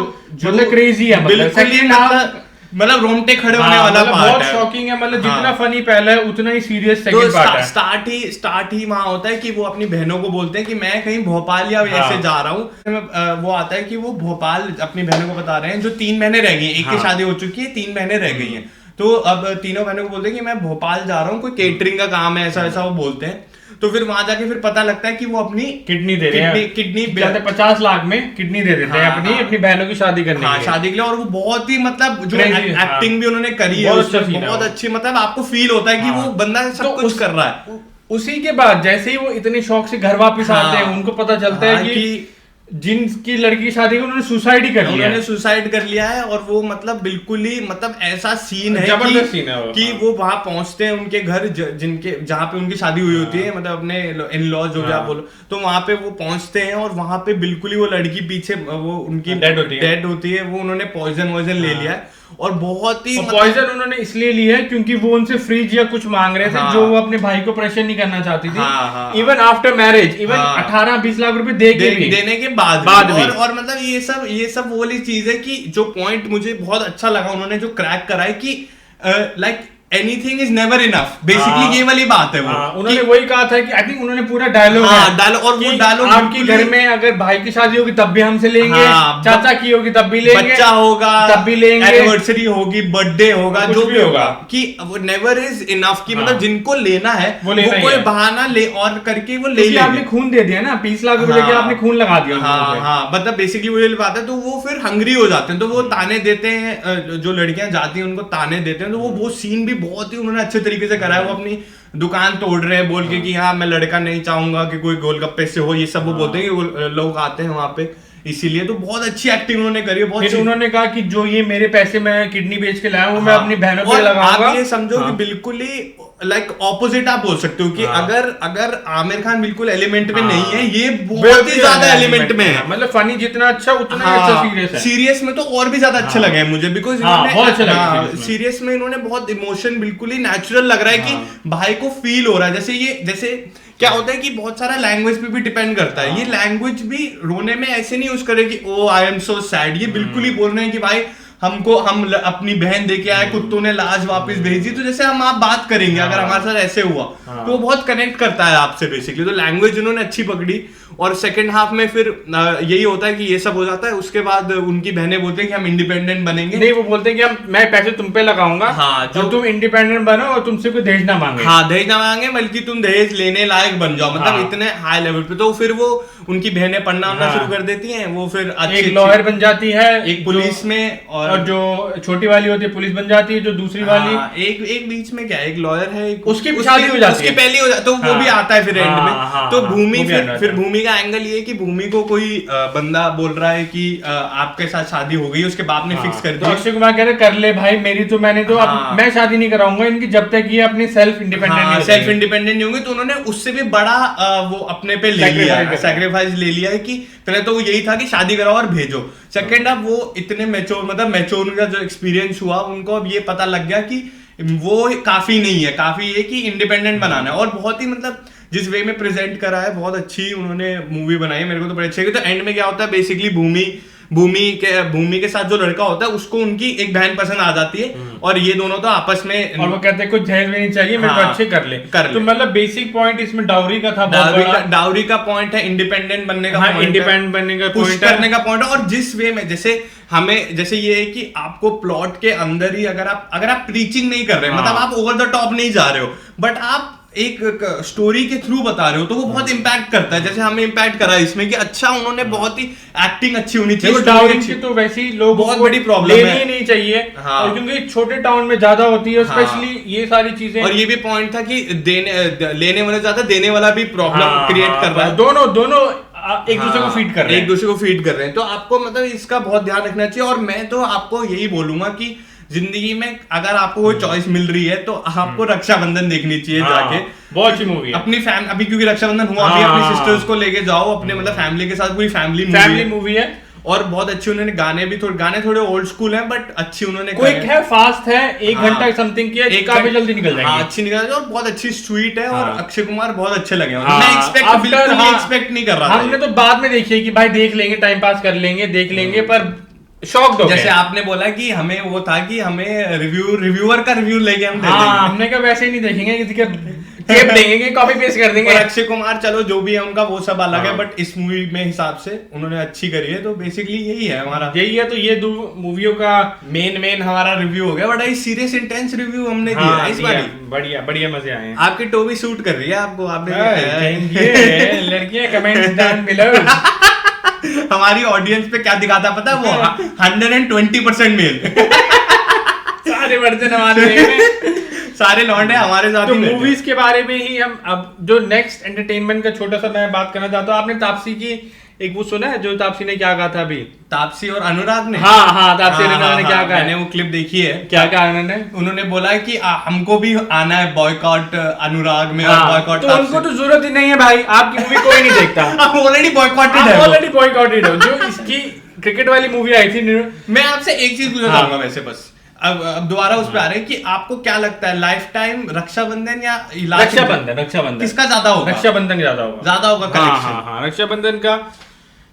मतलब क्रेजी है, मतलब सेकंड हाफ मतलब रोंगटे खड़े होने वाला मतलब पार्ट बहुत है, शॉकिंग है, मतलब जितना फनी पहला है उतना ही सीरियस तो सेकंड पार्ट है। स्टार्ट ही वहां होता है कि वो अपनी बहनों को बोलते हैं कि मैं कहीं भोपाल या ऐसे जा रहा हूँ। वो आता है कि वो भोपाल अपनी बहनों को बता रहे हैं, जो 3 बहनें रह गई हैं, एक की शादी हो चुकी है, 3 बहनें रह गई हैं, तो अब तीनों बहनों को बोलते हैं कि मैं भोपाल जा रहा हूँ, कोई केटरिंग का काम है, ऐसा ऐसा वो बोलते हैं। तो फिर वहां जाके फिर पता लगता है कि वो अपनी किडनी दे रहे हैं, किडनी 50 लाख में किडनी दे देते हैं अपनी बहनों की शादी करने के लिए। शादी के लिए। और वो बहुत ही मतलब जो एक्टिंग भी उन्होंने करी है बहुत अच्छी, मतलब आपको फील होता है कि वो बंदा सब कुछ कर रहा है। उसी के बाद जैसे ही वो इतने शौक से घर वापस आते हैं, उनको पता चलता है कि जिनकी लड़की की शादी उन्होंने सुसाइड ही कर लिया, उन्होंने सुसाइड कर लिया है। और वो मतलब बिल्कुल ही मतलब ऐसा सीन है जबरदस्त सीन है कि वो वहां पहुंचते हैं उनके घर, जिनके जहाँ पे उनकी शादी हुई होती है, मतलब अपने इन लॉज हो गया बोलो, तो वहां पे वो पहुंचते हैं और वहां पे बिल्कुल ही वो लड़की पीछे वो उनकी डेड होती है, वो उन्होंने पॉइजन ले लिया है। और बहुत ही पॉइजन उन्होंने इसलिए लिया है क्योंकि वो उनसे फ्रिज या कुछ मांग रहे थे, जो वो अपने भाई को प्रेशर नहीं करना चाहती थी। Even after marriage, even 18-20 lakh रुपए देने के बाद भी। और मतलब ये सब वो वाली चीज है कि जो पॉइंट मुझे बहुत अच्छा लगा उन्होंने जो क्रैक करा है कि like anything is never enough, basically ये वाली बात है। वो उन्होंने वही कहा था कि आई थिंक उन्होंने पूरा डायलॉग और वो डायलॉग आपके घर में अगर भाई की शादी होगी तब भी हमसे लेंगे, चाचा की होगी तब भी लेंगे, बच्चा होगा तब भी लेंगे, एनिवर्सरी होगी, बर्थडे होगा, जो भी होगा, कि वो नेवर इज इनफ, कि मतलब जिनको लेना है वो कोई बहाना ले और करके वो ले लेंगे। आपने खून दे दिया ना, 20 लाख रुपए के आपने खून लगा दिया। मतलब बेसिकली वो बात है। तो वो फिर हंग्री हो जाते हैं, तो वो ताने देते हैं, जो लड़कियां जाती हैं उनको ताने देते हैं। तो वो सीन भी बहुत ही उन्होंने अच्छे तरीके से करा है। वो अपनी दुकान तोड़ रहे हैं बोल के कि हाँ मैं लड़का नहीं चाहूंगा कि कोई गोलगप्पे से हो, ये सब वो बोलते हैं कि लोग आते हैं वहां पे, इसीलिए। तो बहुत अच्छी एक्टिंग उन्होंने करी है। बहुत उन्होंने कहा कि जो ये मेरे पैसे मैं किडनी बेच के लाया हूँ मैं अपनी बहनों पे लगाऊंगा। आप ये समझो कि बिल्कुल ही लाइक ऑपोजिट आप बोल सकते हो कि अगर आमिर खान बिल्कुल एलिमेंट में नहीं है, ये बहुत ही ज्यादा एलिमेंट में है। मतलब फनी जितना अच्छा उतना ही अच्छा सीरियस है। सीरियस में तो और भी ज्यादा अच्छे लगे मुझे, बिकॉज सीरियस में इन्होंने बहुत इमोशन बिल्कुल ही नेचुरल लग रहा है कि भाई को फील हो रहा है। जैसे क्या होता है कि बहुत सारा लैंग्वेज पे भी डिपेंड करता है। ये लैंग्वेज भी रोने में ऐसे नहीं यूज करे कि ओ आई एम सो सैड, ये बिल्कुल ही बोल रहे हैं कि भाई हम अपनी बहन देके आए, कुत्तों ने लाश वापस भेजी, तो जैसे हम आप बात करेंगे अगर हमारे साथ ऐसे हुआ तो वो बहुत कनेक्ट करता है आपसे बेसिकली। तो लैंग्वेज उन्होंने अच्छी पकड़ी। और सेकंड हाफ में फिर यही होता है कि ये सब हो जाता है। उसके बाद उनकी बहनें बोलते हैं कि हम इंडिपेंडेंट बनेंगे। नहीं, वो बोलते हैं कि मैं पैसे तुम पे लगाऊंगा, जो तुम इंडिपेंडेंट बनो और तुमसे कोई दहेज ना मांगे। दहेज ना मांगे, बल्कि तुम दहेज लेने लायक बन जाओ, मतलब इतने हाई लेवल पे। तो फिर वो उनकी बहनें पढ़ना शुरू कर देती हैं। वो फिर एक लॉयर बन जाती है, एक पुलिस में, और जो छोटी वाली होती है पुलिस बन जाती है, जो दूसरी वाली एक बीच में क्या एक लॉयर है, उसकी शादी हो जाती है, उसकी पहली हो जाती, तो वो भी आता है फिर एंड में। तो भूमि फिर भूमि का एंगल ये कि भूमि को कोई बंदा बोल रहा है कि आपके साथ शादी हो गई, उसके बाप ने फिक्स कर दिया। अक्षय कुमार कह रहे कर ले भाई मेरी, तो मैंने तो अब मैं शादी नहीं कराऊंगा इनकी जब तक ये अपने सेल्फ इंडिपेंडेंट नहीं होंगे। तो उन्होंने उससे भी बड़ा वो अपने पे ले लिया, सैक्रिफाइस ले लिया है कि पहले तो यही था कि शादी कराओ और भेजो। सेकंड अब वो इतने मैच्योर का जो एक्सपीरियंस हुआ, उनको अब ये पता लग गया कि वो काफी नहीं है, काफी है कि इंडिपेंडेंट बनाना है। और बहुत ही मतलब जिस वे में प्रेजेंट करा है, बहुत अच्छी उन्होंने मूवी बनाई है, मेरे को तो बड़ी अच्छी लगी। तो एंड में क्या होता है बेसिकली भूमि के साथ जो लड़का होता है उसको उनकी एक बहन पसंद आ जाती है, और ये दोनों तो आपस में, और वो कहते हैं कुछ दहेज में नहीं चाहिए, मेरे को अच्छे कर ले। तो मतलब बेसिक पॉइंट इसमें डाउरी का था, डाउरी का पॉइंट है, इंडिपेंडेंट बनने का पॉइंट, इंडिपेंडेंट बनने का पुश करने का पॉइंट है। और जिस वे में जैसे ये है कि आपको प्लॉट के अंदर ही अगर आप प्रीचिंग नहीं कर रहे, मतलब आप ओवर द टॉप नहीं जा रहे हो, बट आप एक स्टोरी के थ्रू बता रहे हो, तो वो बहुत इंपैक्ट करता है। जैसे हमें इंपैक्ट करा इसमें कि अच्छा उन्होंने बहुत ही एक्टिंग अच्छी होनी चाहिए। डाउरी की तो वैसे ही लोग बहुत बड़ी प्रॉब्लम है, नहीं चाहिए, और क्योंकि छोटे टाउन में ज्यादा होती है स्पेशली ये सारी चीजें। और ये भी पॉइंट था कि लेने वाले ज्यादा, देने वाला भी प्रॉब्लम क्रिएट कर रहा है। दोनों एक दूसरे को फीड कर रहे हैं। तो आपको मतलब इसका बहुत ध्यान रखना चाहिए। और मैं तो आपको यही बोलूंगा कि जिंदगी में अगर आपको कोई चॉइस मिल रही है तो आपको रक्षाबंधन देखनी चाहिए जाके। बहुत अच्छी मूवी है। अपनी अभी क्योंकि रक्षाबंधन हुआ, अभी अपनी सिस्टर्स को लेके जाओ, अपने मतलब फैमिली के साथ, पूरी फैमिली मूवी है। और बहुत अच्छी उन्होंने गाने थोड़े ओल्ड स्कूल हैं, बट अच्छी उन्होंने क्विक है, फास्ट है, 1 घंटा समथिंग की है, काफी जल्दी निकल जाएगी। अच्छी निकल जाएगी और बहुत अच्छी स्वीट है। और अक्षय कुमार बहुत अच्छे लगे। मैं एक्सपेक्ट नहीं कर रहा था। हमने तो बाद में देखी है कि भाई देख लेंगे, टाइम पास कर लेंगे, देख लेंगे, पर शॉक्ड हो गए। जैसे आपने बोला कि हमें वो था कि हमें रिव्यूअर का रिव्यू लेके हम हमने कहा वैसे ही नहीं देखेंगे, किसी का टेप देंगे, कॉपी पेस्ट कर देंगे। और अक्षय कुमार चलो जो भी है उनका वो सब अलग है, बट इस मूवी में हिसाब से उन्होंने अच्छी करी है, तो बेसिकली यही है हमारा, यही है। तो ये दो मूवियों का मेन हमारा रिव्यू हो गया। बड़ा ही सीरियस इंटेंस रिव्यू हमने दिया इस बार। बढ़िया बढ़िया मजे आए हैं। आपकी टोपी सूट कर रही है आपको, आपने लड़कियां कमेंट्स डाउन बिलो। हमारी ऑडियंस पे क्या दिखाता पता है, वो 120% मेल। सारे वर्जन हमारे सारे लौंडे हमारे साथ। तो मूवीज के बारे में ही हम अब जो नेक्स्ट एंटरटेनमेंट का छोटा सा मैं बात करना चाहता हूँ। आपने तापसी की एक वो सुना है, जो तापसी ने क्या कहा था अभी? तापसी और अनुराग ने, हाँ तापसी और अनुराग ने क्या कहा? मैंने वो क्लिप देखी है। क्या कहा उन्होंने? उन्होंने बोला है कि हमको भी आना है बॉयकॉट अनुराग में, और बॉयकॉट तो उनको तो जरूरत ही नहीं है भाई, आपकी मूवी कोई नहीं देखता। आप ऑलरेडी बॉयकॉटेड हो। जो इसकी क्रिकेट वाली मूवी आई थी। मैं आपसे एक चीज पूछना चाहूंगा वैसे, बस अब दोबारा उस पे आ रहे हैं कि आपको क्या लगता है, लाइफ टाइम रक्षाबंधन या रक्षाबंधन किसका ज्यादा होगा? रक्षाबंधन ज्यादा होगा कलेक्शन। हाँ रक्षाबंधन का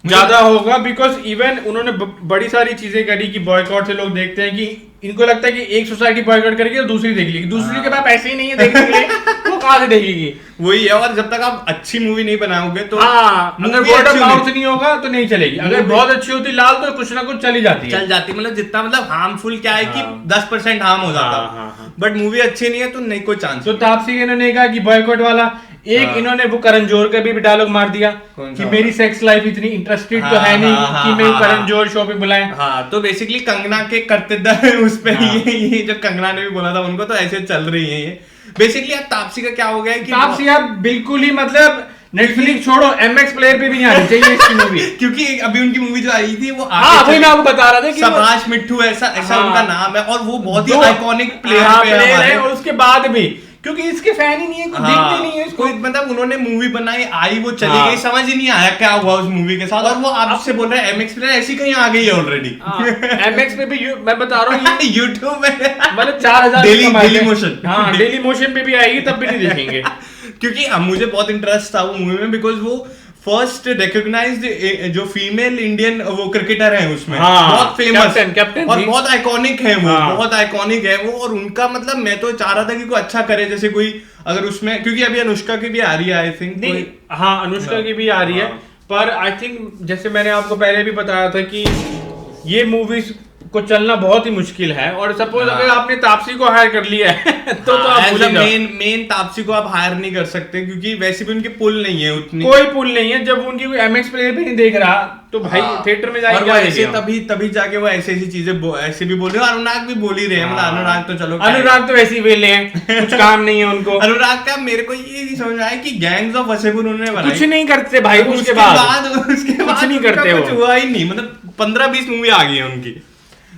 ज्यादा होगा, बिकॉज इवन उन्होंने बड़ी सारी चीजें करी कि बॉयकॉट से लोग देखते हैं कि इनको लगता है कि एक सोसाइटी बॉयकॉट करेगी और दूसरी देख लेगी, दूसरी के पास पैसे ही नहीं है देखने के लिए, वो कहाँ से देखेगी? वही है। और जब तक आप अच्छी मूवी नहीं बनाओगे तो अगर वर्ड ऑफ माउथ नहीं होगा तो नहीं चलेगी। अगर बहुत अच्छी होती लाल तो कुछ ना कुछ चली जाती है, मतलब जितना मतलब हार्मफुल क्या है कि 10% हार्म हो जाता, बट मूवी अच्छी नहीं है तो नहीं कोई चांस। तो तापसी इन्होंने कहा कि बॉयकॉट वाला एक इन्होंने वो करण जोहर का भी डायलॉग मार दिया कि मेरी सेक्स लाइफ इतनी इंटरेस्टेड तो है नहीं कि मैं करण जोहर शो पे बुलाएं। तो बेसिकली कंगना के कर्तव्य उस पे ये जो कंगना ने भी बोला था उनको, तो ऐसे चल रही है ये बेसिकली। अब तापसी का क्या हो गया कि तापसी अब बिल्कुल ही मतलब नेटफ्लिक्स छोड़ो, एमएक्स प्लेयर पे भी नहीं आनी चाहिए इसकी मूवी। क्योंकि अभी उनकी मूवी जो आई थी वो वही मैं आपको बता रहा था कि सबाश मिट्ठू ऐसा उनका नाम है, और वो बहुत ही आइकॉनिक प्लेयर है। और उसके बाद भी क्योंकि इसके फैन ही नहीं है, देखते नहीं है इसको। मतलब उन्होंने मूवी बनाई, आई, वो चली गई, समझ ही नहीं आया क्या हुआ उस मूवी के साथ, और वो आपसे बोल रहे हैं एमएक्स पे ऐसी कहीं आ गई है ऑलरेडी। एमएक्स पे भी मैं बता रहा हूँ यूट्यूब में मतलब 4000 डेली मोशन, डेली मोशन पे भी आएगी तब भी नहीं देखेंगे। क्योंकि मुझे बहुत इंटरेस्ट था वो मूवी में, बिकॉज वो फर्स्ट रिकॉग्नाइज्ड जो फीमेल इंडियन वो क्रिकेटर है उसमें, बहुत फेमस कैप्टन और बहुत आइकॉनिक है वो, बहुत आइकॉनिक है वो। और उनका मतलब मैं तो चाह रहा था कि कोई अच्छा करे, जैसे कोई अगर उसमें, क्योंकि अभी अनुष्का की भी आ रही है आई थिंक। अनुष्का की भी आ रही है, पर आई थिंक जैसे मैंने आपको पहले भी बताया था कि ये मूवीज को चलना बहुत ही मुश्किल है। और सपोज अगर आपने तापसी को हायर कर लिया है तो आप मेन तापसी को आप हायर नहीं कर सकते, क्योंकि वैसे भी उनकी पुल नहीं है उतनी, कोई पुल नहीं है। जब उनकी कोई एमएक्स प्लेयर भी नहीं देख रहा तो भाई थिएटर में जाएंगे ऐसे तभी जाके वो ऐसी चीजें ऐसे भी बोल रहे हैं। अनुराग भी बोल ही रहे हैं, मतलब अनुराग तो चलो, अनुराग तो वैसे ही वेले हैं, कुछ काम नहीं है उनको। अनुराग का मेरे को ये नहीं समझ आया कि गैंग्स ऑफ वसेपुर उन्होंने बनाई, कुछ नहीं करते भाई। उसके बाद कुछ नहीं करते, कुछ हुआ ही नहीं, मतलब 15-20 मूवी आ गई है उनकी,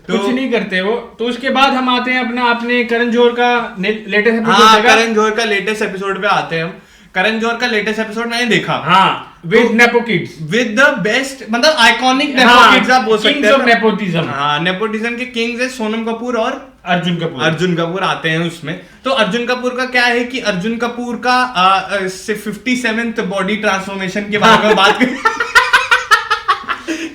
कुछ नहीं करते वो। तो उसके बाद हम आते हैं अपने करण जोहर का लेटेस्ट एपिसोड। करण जोहर का लेटेस्ट एपिसोड पे आते हैं हम। करण जोहर का लेटेस्ट एपिसोड मैंने देखा, with nepo kids, with the best, मतलब आइकॉनिक नेपो किड्स आप बोल सकते हैं। नेपोटिज्म, नेपोटिज्म के किंग्स है सोनम कपूर और अर्जुन कपूर आते हैं उसमें। तो अर्जुन कपूर का क्या है कि अर्जुन कपूर का 57th बॉडी ट्रांसफॉर्मेशन के बारे में बात करें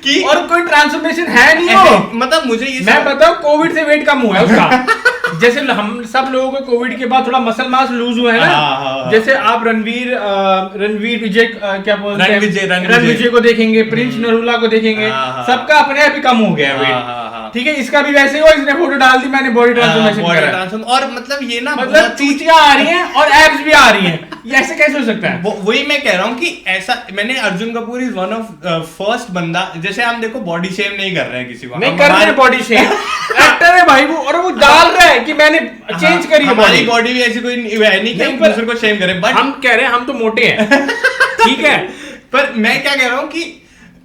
कि और कोई ट्रांसफॉर्मेशन है नहीं वो, मतलब मुझे ये मैं बताऊं कोविड से वेट कम हुआ है उसका। जैसे हम सब लोगों को कोविड के बाद थोड़ा मसल मास लूज हुआ है ना, जैसे आप रणवीर विजय क्या बोलते हैं, रण विजय को देखेंगे, प्रिंस नरूला को देखेंगे, सबका अपने आप ही कम हो गया वेट। ठीक है, इसका भी वैसे ही हुआ, इसने फोटो डाल दी मैंने बॉडी ट्रांसफॉर्मेशन, और मतलब ये ना मतलब चूतियां आ रही हैं और एब्स भी आ रही हैं, ये ऐसे कैसे हो सकता है? वही मैं कह रहा हूँ कि ऐसा मैंने Arjun Kapoor is one of first बंदा, जैसे हम देखो बॉडी शेम नहीं कर रहे हैं किसी को, नहीं कर रहे हैं बॉडी शेम, एक्टर है भाई वो, और वो डाल रहा है कि मैंने चेंज करी है हमारी बॉडी भी ऐसी कोई है नहीं कि हम दूसरे को शेम करें, बट हम कह रहे हैं हम तो मोटे हैं। ठीक है, पर मैं क्या कह रहा हूँ कि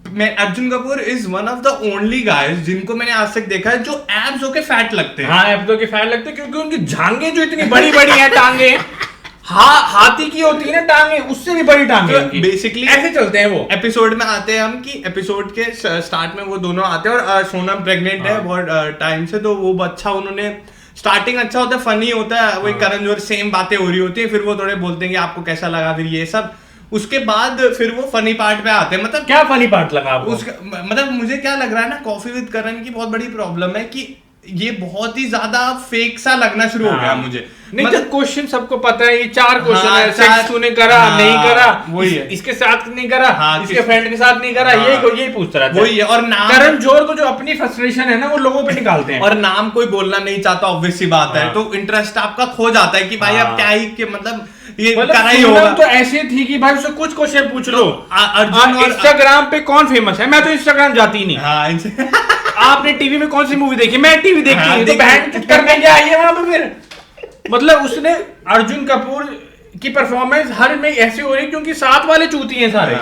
मैं Arjun Kapoor is one of the only guys जिनको मैंने आज तक देखा है जो एब्स होके फैट लगते हैं। एब्स होके फैट लगते हैं क्योंकि उनकी जांघें जो इतनी बड़ी बड़ी है, टांगे हाथी की होती है ना टांगे, उससे भी बड़ी टांगे बेसिकली ऐसे चलते हैं वो। एपिसोड में आते हैं हम कि एपिसोड के स्टार्ट में वो दोनों आते हैं और सोनम प्रेग्नेंट है बहुत टाइम से, तो वो अच्छा उन्होंने स्टार्टिंग अच्छा होता है, फनी होता है, वही करण जोहर सेम बातें हो रही होती है, फिर वो थोड़े बोलते हैं कि आपको कैसा लगा, फिर ये सब उसके बाद फिर वो फनी पार्ट पे आते हैं। मतलब क्या फनी पार्ट लगा आपको? उसका मतलब मुझे क्या लग रहा है ना, कॉफी विद करण की बहुत बड़ी प्रॉब्लम है कि ये बहुत ही ज्यादा फेक सा लगना शुरू हो गया मुझे। नहीं मतलब क्वेश्चन सबको पता है, ये 4 क्वेश्चन है, सेक्स तूने करा नहीं करा, वही है, इसके साथ नहीं करा, इसके फ्रेंड के साथ नहीं करा, यही पूछता रहता है, वही है। और नाम करण जौहर को जो अपनी फ्रस्ट्रेशन है ना वो लोगों पे निकालते हैं, और नाम कोई बोलना नहीं चाहता, ऑब्वियस सी बात है, तो इंटरेस्ट आपका खो जाता है कि भाई अब क्या ही कि मतलब ये करा ही होगा। तो ऐसे थी कि भाई उससे कुछ क्वेश्चन पूछ लो। अर्जुन और इंस्टाग्राम पे कौन फेमस है? मैं तो इंस्टाग्राम जाती नहीं। आपने टीवी में कौन सी मूवी देखी? मैं टीवी देखती हूँ, तो बहन करने क्या आई है वहां पे फिर? मतलब उसने अर्जुन कपूर की परफॉर्मेंस हर में ऐसे हो रही है क्योंकि साथ वाले चूती हैं सारे।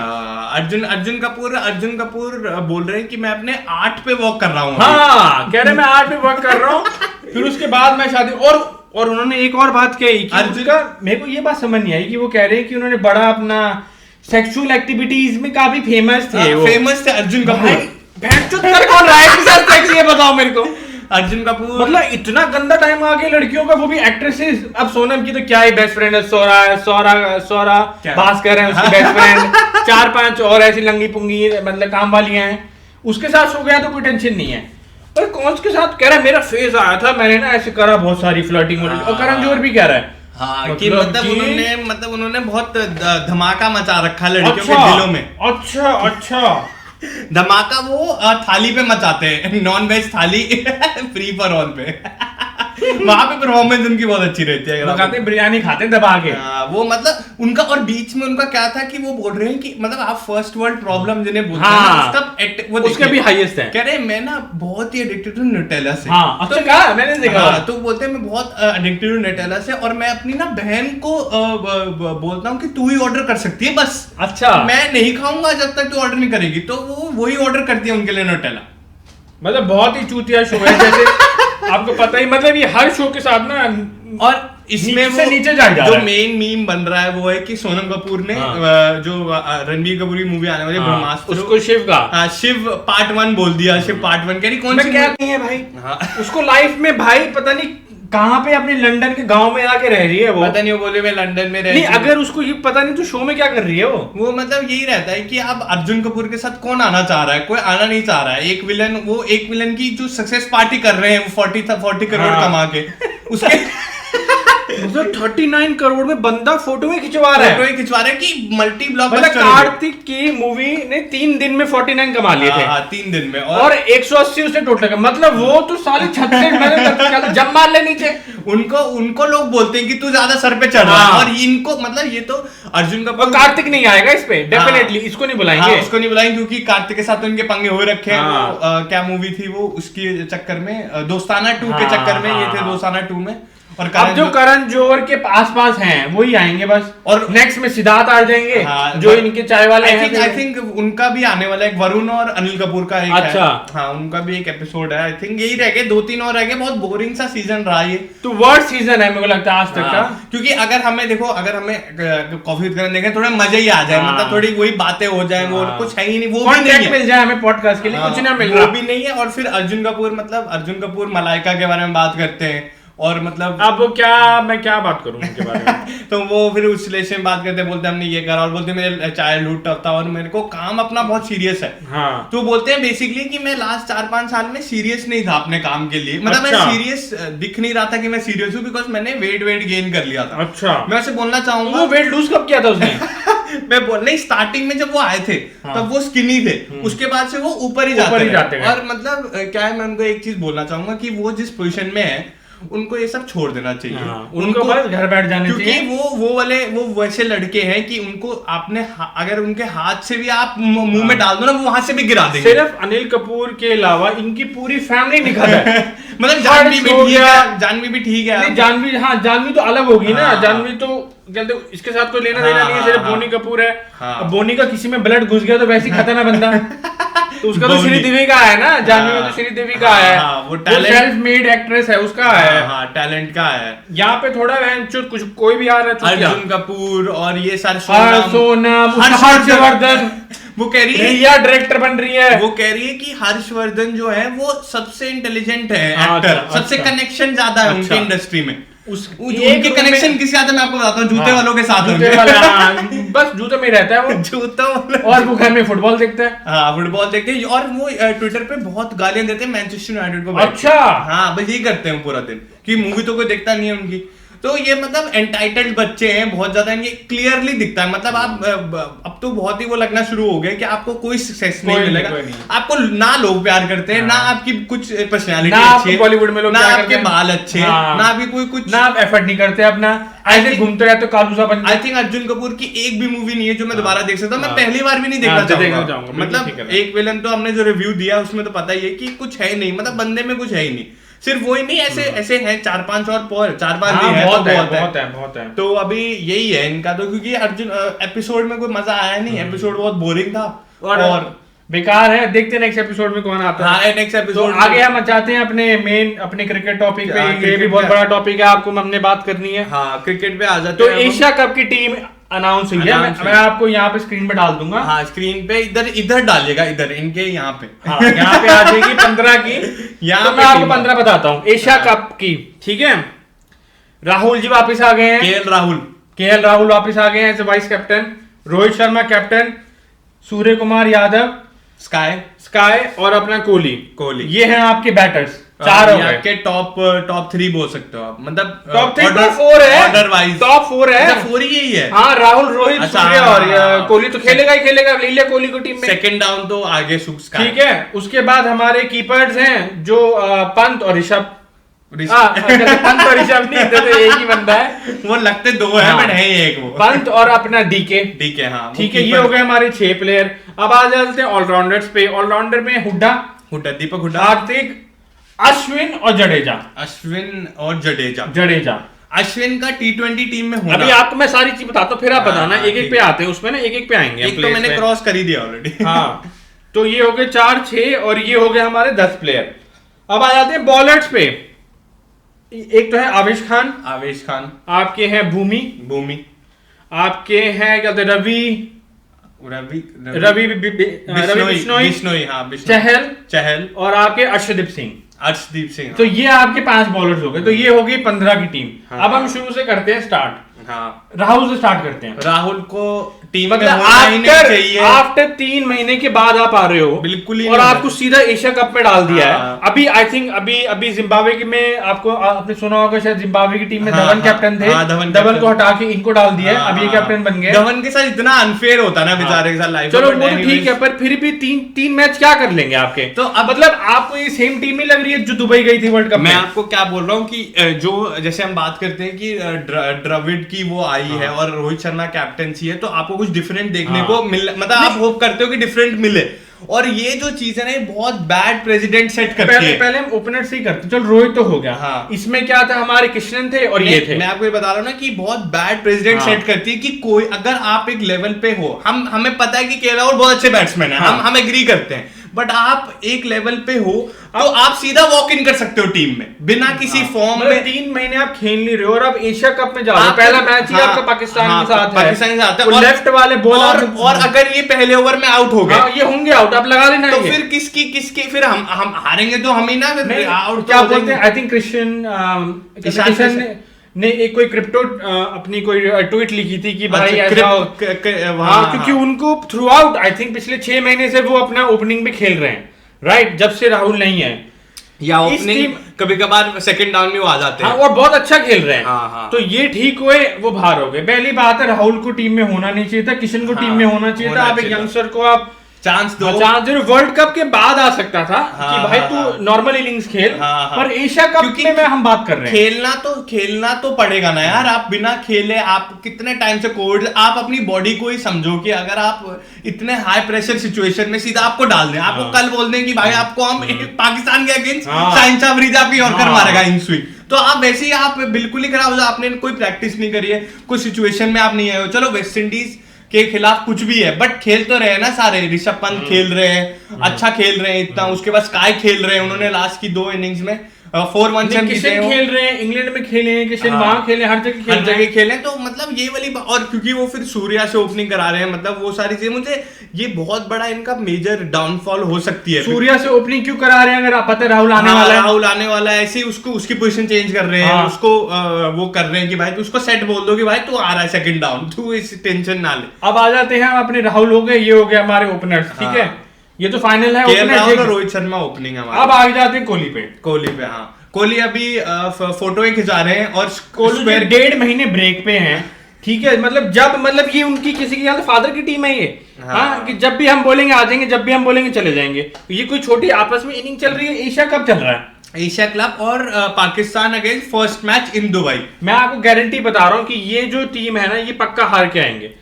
अर्जुन कपूर बोल रहे हैं कि मैं अपने 8 पे वर्क कर रहा हूँ। हाँ, कह रहे मैं 8 पे वर्क कर रहा हूँ। फिर उसके बाद मैं शादी, और उन्होंने एक और बात कही कि अर्जुन का, मेरे को ये बात समझ नहीं आई कि वो कह रहे हैं कि उन्होंने बड़ा अपना सेक्सुअल एक्टिविटीज में काफी फेमस थे अर्जुन कपूर। कर कौन रहा है के साथ सेक्स, ये बताओ मेरे को। अर्जुन कपूर मतलब इतना गंदा टाइम आ गया लड़कियों का, वो भी एक्ट्रेसेस। अब सोनम की तो क्या ही बेस्ट फ्रेंड है, सौरा भास्कर है उसकी बेस्ट फ्रेंड, 4-5 और ऐसी लंगी पुंगी मतलब काम वालियां हैं, उसके साथ सो गया तो कोई टेंशन नहीं है। और कौन के साथ कह रहा है मेरा फेज आया था, मैंने ना ऐसे करा, बहुत सारी फ्लर्टिंग हो रही, और करण जौहर भी कह रहा है कि मतलब उन्होंने बहुत धमाका मचा रखा लड़कियों के दिलों में। अच्छा धमाका वो थाली पे मचाते हैं, नॉन वेज थाली फ्री फॉर ऑल पे वहां पे परफॉर्मेंस उनकी बहुत अच्छी रहती है। खाते बिरयानी खाते दबा के। वो मतलब उनका, और बीच में उनका क्या था कि वो बोल रहे हैं कि मतलब आप फर्स्ट वर्ल्ड प्रॉब्लम जिन्हें बोलते हैं वो उसके भी हाईएस्ट है। कह रहे मैं ना बहुत ही एडिक्टेड हूँ न्यूटेला से। अच्छा कहा मैंने देखा। तो बोलते हैं मैं बहुत एडिक्टेड हूँ न्यूटेला से, और मैं अपनी ना बहन को बोलता हूँ कि तू ही ऑर्डर कर सकती है बस। अच्छा, मैं नहीं खाऊंगा जब तक तू ऑर्डर नहीं करेगी, तो वो वही ऑर्डर करती है उनके लिए न्यूटेला। मतलब बहुत ही चूतिया शो है, जैसे आपको पता ही, मतलब ये हर शो के साथ ना, और इसमें से नीचे जा रहा है। जो मेन मीम बन रहा है वो है कि सोनम कपूर ने जो रणबीर कपूर की मूवी आने वाली ब्रह्मास्त्र, उसको शिव पार्ट 1 बोल दिया। शिव पार्ट 1 कह रही कौन सी क्या नहीं है भाई। उसको लाइफ में भाई पता नहीं कहाँ पे अपने लंदन के गांव में आके रह रही है वो, पता नहीं, वो बोले मैं लंदन में रह रही हूं। अगर उसको ये पता नहीं तो शो में क्या कर रही है वो मतलब यही रहता है कि अब अर्जुन कपूर के साथ कौन आना चाह रहा है, कोई आना नहीं चाह रहा है। एक विलन की जो सक्सेस पार्टी कर रहे हैं 40 करोड़ कमा के उसके 39 करोड़ में बंदा फोटो में खिंचवा रहा है कि मल्टी ब्लॉकबस्टर। कार्तिक की मूवी ने 3 दिन में 49 कमा लिए थे। 3 दिन में, और 180 उसने टोटल का, मतलब वो तो साले 36 जब मार ले नीचे। उनको लोग बोलते हैं कि तू ज्यादा सर पे चढ़ रहा है, और इनको मतलब ये तो अर्जुन कपूर, कार्तिक नहीं आएगा इस पे डेफिनेटली, इसको नहीं बुलाएंगे। उसको नहीं बुलाएंगे क्योंकि कार्तिक के साथ उनके पंगे हो रखे हैं। क्या मूवी थी वो, उसके चक्कर में दोस्ताना 2 के चक्कर में ये थे, दोस्ताना 2 में। और अब जो करण जौहर के आसपास हैं वही आएंगे बस, और नेक्स्ट में सिद्धार्थ आ जाएंगे। जो इनके चाय वाले हैं, आई थिंक उनका भी आने वाला है, वरुण और अनिल कपूर का एक अच्छा है। उनका भी एक एपिसोड है। आई थिंक यही रह गए, 2-3 और रह गए। बहुत बोरिंग सा सीजन रहा ये, तो वर्स्ट सीजन है मेरे को लगता है आज तक का। क्योंकि अगर हमें कॉफी विद करण देखें, थोड़ा मजा ही आ जाए, मतलब थोड़ी वही बातें हो जाए, वो कुछ है ही नहीं, वो भी नहीं मिल जाए हमें पॉडकास्ट के लिए, कुछ ना मिल रहा, वो भी नहीं है। और फिर अर्जुन कपूर मलाइका के बारे में बात करते हैं, और मतलब अब मैं क्या बात करूं उनके बारे में तो वो फिर उस रिलेशन में बात करते हैं, बोलते हैं हमने ये करा, और बोलते हैं मेरे चाइल्डहुड टफ था और मेरे को काम अपना बहुत सीरियस है। तो बोलते हैं बेसिकली कि मैं लास्ट 4-5 साल में सीरियस नहीं था अपने काम के लिए, मतलब मैं सीरियस दिख नहीं रहा था कि मैं सीरियस हूँ, बिकॉज मैंने वेट गेन कर लिया था। अच्छा, मैं उसे बोलना चाहूंगा, वो वेट लूज कब किया था उसने? मैं बोल नहीं, स्टार्टिंग में जब वो आए थे तब वो स्किनी थे, उसके बाद से वो ऊपर ही जाते हैं। और मतलब क्या है, मैं उनको एक चीज बोलना चाहूंगा कि वो जिस पोजीशन में है उनको ये सब छोड़ देना चाहिए। उनको बस घर बैठ जाने चाहिए, क्योंकि वो वैसे लड़के हैं कि उनको आपने अगर उनके हाथ से भी आप मुंह में डाल दो ना, वो वहां से भी गिरा देंगे। सिर्फ अनिल कपूर के अलावा इनकी पूरी फैमिली निकल है। मतलब जानवी भी ठीक है। जानवी तो अलग होगी ना, जानवी तो कहते इसके साथ कोई लेना देना नहीं है, सिर्फ बोनी कपूर है। अब बोनी का किसी में ब्लड घुस गया तो वैसे ही खतरनाक बंदा, तो उसका तो श्रीदेवी का है ना, जानवी में तो श्रीदेवी का है, वो सेल्फ मेड एक्ट्रेस है, उसका है, टैलेंट का है। यहाँ पे थोड़ा कुछ कोई भी आ रहा है, अर्जुन कपूर और ये सारे सोनम, हर्षवर्धन, वो कह रही है रिया डायरेक्टर बन रही है, वो कह रही है कि हर्षवर्धन जो है वो सबसे इंटेलिजेंट है एक्टर, सबसे कनेक्शन ज्यादा है उनके इंडस्ट्री में। उनके कनेक्शन किसके साथ है मैं आपको बताता हूँ, जूते वालों के साथ। जूते वाले बस जूते में रहता है वो जूतों और वो घर में फुटबॉल देखता है। हाँ फुटबॉल देखते हैं और वो ट्विटर पे बहुत गालियां देते हैं मैनचेस्टर यूनाइटेड को। अच्छा हाँ बस यही करते हैं पूरा दिन कि मूवी तो कोई देखता नहीं है उनकी। तो ये मतलब एंटाइटल्ड बच्चे हैं बहुत ज्यादा, ये क्लियरली दिखता है। मतलब आप अब तो बहुत ही वो लगना शुरू हो गया कि आपको कोई सक्सेस नहीं मिलेगा, आपको ना लोग प्यार करते हैं, ना आपकी कुछ पर्सनालिटी अच्छी है, बॉलीवुड में लोग ना आपके बाल अच्छे हैं, ना अभी कोई कुछ, ना आप एफर्ट नहीं करते अपना, ऐसे घूमते रहते कालू सा बन। आई थिंक अर्जुन कपूर की एक भी मूवी नहीं है जो मैं दोबारा देख सकता हूँ, मैं पहली बार भी नहीं देखना चाहूंगा। मतलब एक विलन तो हमने जो रिव्यू दिया उसमें तो पता ही है कि कुछ है नहीं, मतलब बंदे में कुछ है ही नहीं। सिर्फ वही नहीं, ऐसे हैं 4-5 और 4-5 भी है, बहुत है। तो अभी यही है इनका तो, क्योंकि अर्जुन एपिसोड में कोई मजा आया नहीं, एपिसोड बहुत बोरिंग था और बेकार है। देखते हैं नेक्स्ट एपिसोड में कौन आता है। नेक्स्ट एपिसोड आगे हम चाहते हैं अपने क्रिकेट टॉपिक पे, ये भी बहुत बड़ा टॉपिक है, आपको हमने बात करनी है। हाँ क्रिकेट पे आ जाते हैं। तो एशिया कप की टीम अनाउंस हुई है, मैं आपको यहाँ पे स्क्रीन पे डाल दूंगा। हाँ स्क्रीन पे इधर डालिएगा, इधर इनके यहाँ पे, हाँ यहाँ पे आ जाएगी 15 की। यहाँ तो मैं आपको 15 बताता हूँ एशिया कप की, ठीक है। राहुल जी वापस आ गए हैं, केएल राहुल वापस आ गए हैं as vice captain, Rohit Sharma captain, Surya Kumar Yadav, SKY और अपना कोहली, ये हैं आपके बैटर्स। 4 हो गए के टॉप 3 बोल सकते हो आप, मतलब टॉप 3 तो 4 है, ऑर्डर वाइज टॉप 4 है, 4 ही यही है। हाँ राहुल, रोहित, सूर्य और कोहली तो खेलेगा ही खेलेगा, ले लिया कोहली को टीम में। सेकंड डाउन तो आगे ठीक है। उसके बाद हमारे कीपर्स हैं जो पंत और ऋषभ। पंत और ऋषभ नहीं तो एक ही बंदा है, वो लगते 2 है बट है एक वो, पंत और अपना डीके। हाँ ठीक है, ये हो गए हमारे 6 प्लेयर। अब आ जाते हैं ऑलराउंडर्स पे। ऑलराउंडर में हुड्डा, दीपक हुड्डा, हार्दिक, अश्विन और जडेजा। अश्विन का T20 टीम में होना। अभी आपको मैं सारी चीज बताता हूँ, फिर आप बताना। एक पे आते हैं, उसमें ना एक पे आएंगे। एक तो मैंने क्रॉस कर ही दिया ऑलरेडी। हाँ तो ये हो गए 4-6 और ये हो गए हमारे 10 प्लेयर। अब आ जाते हैं बॉलर्स पे। एक तो है आवेश खान, आपके हैं भूमि, आपके हैं क्या रवि बिश्नोई, चहल और आपके अर्शदीप सिंह। तो ये आपके 5 बॉलर्स हो गए। तो ये होगी 15 की टीम। अब हम शुरू से करते हैं स्टार्ट। राहुल से स्टार्ट करते हैं। राहुल को टीम में मतलब आफ्टर 3 महीने के बाद आप आ रहे हो, बिल्कुल ही, और आपको सीधा एशिया कप में डाल दिया है। अभी आई थिंक अभी जिम्बाब्वे में आपने सुना होगा शायद, जिम्बाब्वे की टीम में धवन कैप्टन थे, धवन को हटा के इनको डाल दिया है, अब ये कैप्टन बन गए। धवन के साथ इतना अनफेयर होता ना बेचारे के साथ लाइफ। चलो वो तो ठीक है, पर फिर भी 3 मैच क्या कर लेंगे आपके। तो मतलब आपको ये सेम टीम ही लग रही है जो दुबई गई थी वर्ल्ड कप में। मैं आपको क्या बोल रहा हूँ कि जो जैसे हम बात करते हैं कि द्रविड़ की वो आई है और रोहित शर्मा कैप्टनसी है, तो आपको कुछ डिफरेंट देखने को मिल, मतलब आप होप करते हो कि डिफरेंट मिले। और ये जो चीज है ना बहुत बैड प्रेसिडेंट सेट करती है। पहले हम ओपनर से ही करते, चल रोहित तो हो गया। हाँ। इसमें क्या था, हमारे कृष्णन थे और ये थे। मैं आपको ये बता रहा हूँ ना कि बहुत बैड प्रेसिडेंट सेट करती है कि कोई अगर आप एक लेवल पे हो, हमें पता है कि केएल राहुल बहुत अच्छे बैट्समैन है, हम एग्री करते हैं, बट आप एक लेवल पे हो तो आप सीधा वॉक इन कर सकते हो टीम में बिना किसी फॉर्म में। 3 महीने आप खेल नहीं रहे हो और आप एशिया कप में जा रहे हो। पहला मैच ही आपका पाकिस्तान के साथ है, लेफ्ट वाले बॉलर, और अगर ये पहले ओवर में आउट हो गए, ये होंगे आउट, आप लगा लेना। तो फिर किसकी फिर हम हारेंगे तो हम ही ना आउट। क्या बोलते हैं, आई थिंक कृष्ण ने एक कोई क्रिप्टो अपनी कोई ट्वीट लिखी थी कि भाई ऐसा, क्योंकि उनको थ्रू आउट आई थिंक पिछले 6 महीने से वो अपना ओपनिंग में खेल रहे हैं, राइट, जब से राहुल नहीं है, या ओपनिंग कभी कभार सेकंड डाउन में वो आ जाते हैं। हाँ, और बहुत अच्छा खेल रहे हैं। तो ये ठीक हुए, वो बाहर हो गए। पहली बात है, राहुल को टीम में होना नहीं चाहिए था, किशन को टीम में होना चाहिए था। आप एक यंगस्टर को आप चांस दो। वर्ल्ड कप के बाद आ सकता था कि भाई तू नॉर्मल इनिंग्स खेल, पर एशिया कप में हम बात कर रहे हैं। खेलना तो पड़ेगा ना यार, आप बिना खेले आप कितने टाइम से कोविड, आप अपनी बॉडी को ही समझो कि अगर आप इतने हाई प्रेशर सिचुएशन में सीधा आपको डाल दें, आपको कल बोल दें कि भाई आपको हम पाकिस्तान के अगेंस्ट शाहिन शाह अफरीदी आपकी यॉर्कर मारेगा इन स्विंग, तो आप वैसे ही आप बिल्कुल ही खराब हो जाओ। आपने कोई प्रैक्टिस नहीं करी है, कोई सिचुएशन में आप नहीं आए हो। चलो वेस्ट इंडीज के खिलाफ कुछ भी है, बट खेल तो रहे हैं ना सारे। ऋषभ पंत खेल रहे हैं, अच्छा खेल रहे हैं इतना। उसके बाद स्काई खेल रहे हैं, उन्होंने लास्ट की 2 इनिंग्स में 4-1 से किशन खेल रहे हैं, इंग्लैंड में खेले हैं किशन, वहां खेले, हर जगह खेले। तो मतलब ये वाली और क्योंकि वो फिर सूर्या से ओपनिंग करा रहे हैं, मतलब वो सारी चीजें, मुझे ये बहुत बड़ा इनका मेजर डाउनफॉल हो सकती है। सूर्या से ओपनिंग क्यों करा रहे हैं? अगर आप पता है राहुल आने वाला है, राहुल आने वाला है, ऐसे ही उसको उसकी पोजीशन चेंज कर रहे हैं, उसको वो कर रहे हैं कि भाई तू उसको सेट बोल दो कि भाई तू आ रहा है सेकंड डाउन, तू इस टेंशन ना ले। अब आ जाते हैं अपने राहुल हो गए, ये हो गया हमारे ओपनर्स, ठीक है, ये तो फाइनल है। राहुल और रोहित शर्मा ओपनिंग है। अब आगे जाते हैं कोहली पे। हाँ, कोहली अभी फोटो खिंचा रहे हैं और कोहली 1.5 महीने ब्रेक पे हैं, ठीक है, मतलब ये उनकी किसी की फादर की टीम है ये। हाँ, कि जब भी हम बोलेंगे आ जाएंगे, जब भी हम बोलेंगे चले जाएंगे। ये कोई छोटी आपस में इनिंग चल रही है। एशिया कप चल रहा है, एशिया क्लब और Pakistan against first match in Dubai. मैं आपको गारंटी बता रहा हूँ कि ये जो टीम है ना, ये पक्का हार के आएंगे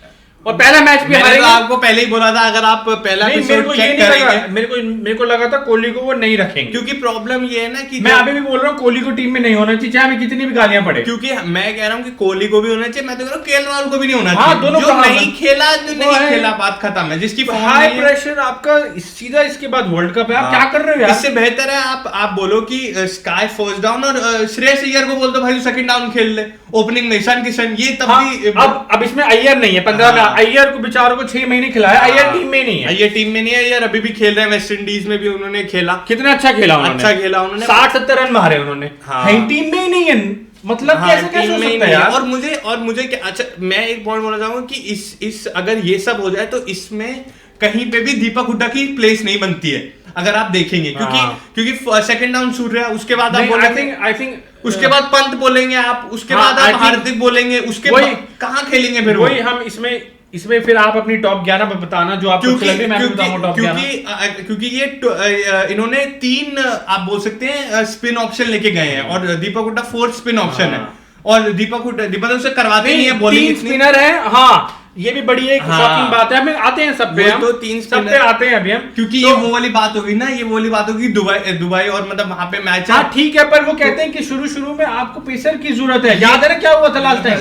और पहला मैच भी हारेंगे। आपको पहले ही बोला था, अगर आप पहला एपिसोड चेक करेंगे, मेरे को लगा था कोहली को वो नहीं रखेंगे, क्योंकि प्रॉब्लम ये है ना कि मैं अभी भी बोल रहा हूँ कोहली को टीम में नहीं होना चाहिए, चाहे हमें कितनी भी गालियां पड़े। क्योंकि मैं कह रहा हूँ कि कोहली को भी होना चाहिए, मैं तो कह रहा हूँ केएल राहुल को भी नहीं होना चाहिए। दोनों जो नहीं खेला बात खत्म है। जिसकी हाई प्रेशर आपका सीधा इसके बाद वर्ल्ड कप है, आप क्या कर रहे हो? इससे बेहतर है आप बोलो कि स्काई फर्स्ट डाउन और श्रेयस अय्यर को बोल दो भाई सेकंड डाउन खेल ले ओपनिंग में, ईशान किशन ये तब भी। अब इसमें अय्यर नहीं है 15 में, अय्यर को बेचारों को 6 महीने खिलाया, अय्यर टीम में नहीं है। अय्यर टीम में नहीं है, अय्यर अभी भी खेल रहे हैं, वेस्ट इंडीज में भी उन्होंने खेला, कितना अच्छा खेला उन्होंने, 60-70 रन मारे उन्होंने, टीम में ही नहीं है, मतलब कैसे कैसे हो सकता है यार। और मुझे क्या, अच्छा मैं एक पॉइंट बोलना चाहूंगा कि इस अगर ये सब हो जाए तो इसमें कहीं पे भी दीपक हुड्डा की प्लेस नहीं बनती है, अगर आप देखेंगे, क्योंकि सेकंड डाउन शूट रहा है, उसके बाद आप बोलेंगे, आई थिंक उसके बाद पंत बोलेंगे आप, उसके बाद आप हार्दिक बोलेंगे, उसके बाद कहां खेलेंगे फिर? वही हम इसमें फिर आप अपनी टॉप 11 पे बताना जो आपको लगे, मैं बताऊंगा टॉप 11। क्योंकि ये इन्होंने 3 आप बोल सकते हैं स्पिन ऑप्शन लेके गए हैं और दीपक हुड्डा 4th स्पिन ऑप्शन है, और दीपक हुड्डा उसे करवाते नहीं है, बॉलिंग स्पिनर है। हाँ, ये भी बड़ी एक शॉकिंग बात है, हमें आते हैं सब पे, हम तो 3 सब पे आते हैं अभी हम, क्योंकि ये वो वाली बात होगी ना, ये वो वाली बात होगी दुबई और मतलब वहां पे मैच है। हाँ ठीक है, पर वो कहते हैं कि शुरू में आपको पेसर की जरूरत है। याद है ना क्या हुआ था लास्ट टाइम?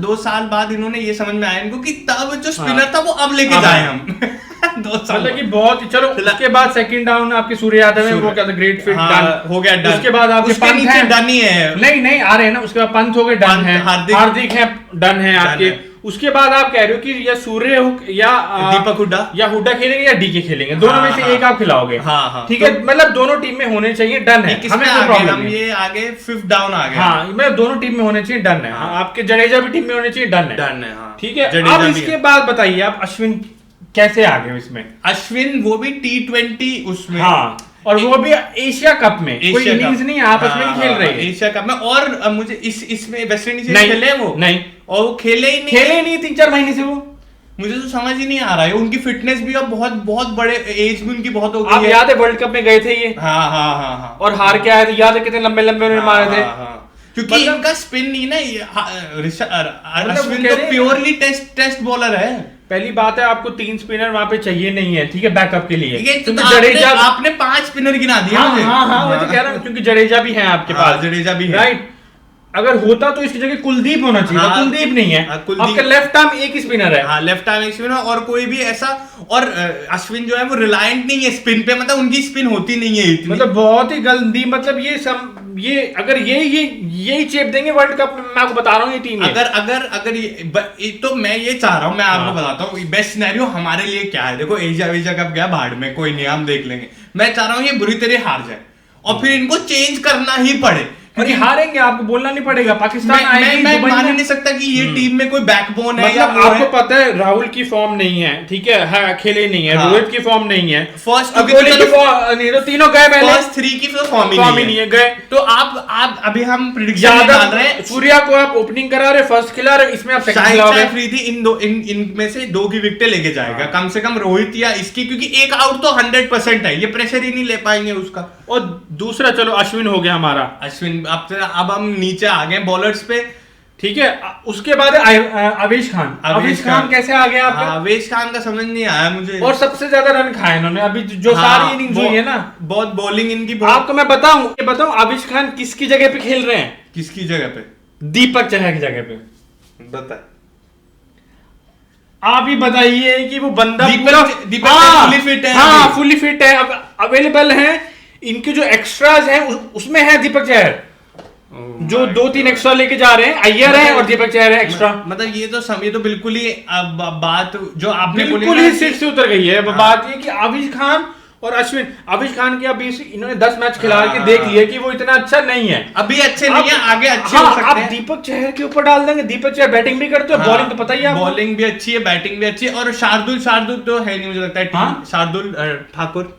2 साल बाद इन्होंने ये समझ में आया इनको कि तब जो स्पिनर था वो अब लेके जाए हम 2 साल मतलब कि बहुत। चलो उसके बाद सेकंड डाउन आपके सूर्य यादव है, वो क्या था, ग्रेट फिट डन हो गया। उसके बाद आपके पंत है, डन ही है, नहीं आ रहे हैं ना, उसके बाद पंत हो गए, डन है, हार्दिक है, डन है आपके। उसके बाद आप कह रहे हो कि या सूर्य हो या दीपक हुड्डा खेलेंगे या डीके खेलेंगे, दोनों में से एक आप खिलाओगे। ठीक है, मतलब दोनों टीम में होने चाहिए, डन है, हमें कोई प्रॉब्लम नहीं। ये आगे 5th डाउन आ गया। हाँ, मतलब दोनों टीम में होने चाहिए, डन है। आपके जडेजा भी टीम में होने चाहिए, डन है। ठीक है, अब इसके बाद बताइए आप अश्विन कैसे आ गए इसमें? अश्विन वो भी T20 उसमें, हाँ, और वो भी एशिया कप में, कोई इनिंग्स नहीं आपस में खेल रहे हैं एशिया कप में। और मुझे इसमें वेस्ट इंडीज से खेले वो नहीं, और वो खेले ही नहीं 3-4 महीने से। वो मुझे तो समझ ही नहीं आ रहा है, उनकी फिटनेस भी अब बहुत बड़े एज में उनकी बहुत हो गई है। आप याद है वर्ल्ड कप में गए थे ये? हाँ और हार के आए थे, याद है कितने लंबे उन्होंने मारे थे। क्योंकि इनका स्पिन नहीं ना, अश्विन तो प्योरली टेस्ट बॉलर है। पहली बात है, आपको 3 स्पिनर वहां पे चाहिए नहीं है, ठीक है, बैकअप के लिए। तो जडेजा आपने 5 स्पिनर गिना दिया। हाँ, वो तो कह रहा हूँ, क्योंकि जडेजा भी है आपके पास, जडेजा भी है, राइट। अगर होता तो इसकी जगह कुलदीप होना चाहिए, कुलदीप नहीं है। आपका लेफ्ट आर्म एक ही स्पिनर है। हाँ, लेफ्ट आर्म एक स्पिनर, और कोई भी ऐसा। और अश्विन जो है वो रिलायंट नहीं है स्पिन पे, मतलब उनकी स्पिन होती नहीं है इतनी, मतलब बहुत ही गंदी। मतलब ये अगर यही चेप देंगे वर्ल्ड कप में, मैं आपको बता रहा हूँ ये टीम। अगर ये तो मैं ये चाह रहा हूँ, मैं आपको बताता हूँ बेस्ट सिनेरियो हमारे लिए क्या है। देखो एशिया कप गया भाड़ में, कोई नहीं, हम देख लेंगे। मैं चाह रहा हूँ ये बुरी तरह हार जाए और फिर इनको चेंज करना ही पड़े। हारेंगे, आपको बोलना नहीं पड़ेगा। पाकिस्तान मैं मान नहीं सकता कि ये टीम में कोई बैकबोन है। मतलब आपको पता है राहुल की फॉर्म नहीं है, ठीक है, खेले नहीं है। रोहित की फॉर्म नहीं है, फर्स्ट नहीं तो तीनों गए पहले, फर्स्ट 3 की फॉर्म ही नहीं है गए। तो आप अभी हम प्रेडिक्शन डाल रहे हैं, सूर्या को आप ओपनिंग करा रहे, फर्स्ट खिला रहे, इसमें आप सेकंड खिलाओगे। अफरीदी इनमें से 2 की विकेट लेके जाएगा कम से कम, रोहित या इसकी, क्योंकि एक आउट तो 100% है, ये प्रेशर ही नहीं ले पाएंगे उसका। और दूसरा, चलो अश्विन हो गया हमारा। अश्विन अब हम नीचे आ गए बॉलर्स पे, ठीक है। उसके बाद आवेश खान कैसे आ गया आपका? आवेश खान का समझ नहीं आया मुझे। और सबसे ज्यादा रन खाए इन्होंने अभी जो सारी इनिंग्स हुई है ना, बहुत बॉलिंग इनकी। आपको मैं बताऊं आवेश खान किसकी जगह पे खेल रहे हैं? किसकी जगह पे? दीपक चहर की जगह पे। बता, आप ही बताइए कि वो बंदा दीपक फुली फिट है। हाँ, फुली फिट है, अवेलेबल है। इनके जो एक्स्ट्राज हैं उसमें है दीपक चहर, जो 2-3 एक्स्ट्रा लेके जा रहे हैं, अय्यर है और दीपक चहर है एक्स्ट्रा। मतलब ये तो बिल्कुल ही बात जो आपने बिल्कुल ही सिर से उतर गई है। बात ये कि आविश खान और अश्विन, आविश खान की अभी इन्होंने 10 मैच खिला के देख लिया कि वो इतना अच्छा नहीं है, अभी अच्छे नहीं है, आगे अच्छे हो सकते हैं। आप दीपक चहर के ऊपर डाल देंगे। दीपक चहर बैटिंग भी करते हो, बॉलिंग तो पता ही है, बॉलिंग भी अच्छी है, बैटिंग भी अच्छी है। और शार्दुल तो है नहीं, मुझे लगता है शार्दुल ठाकुर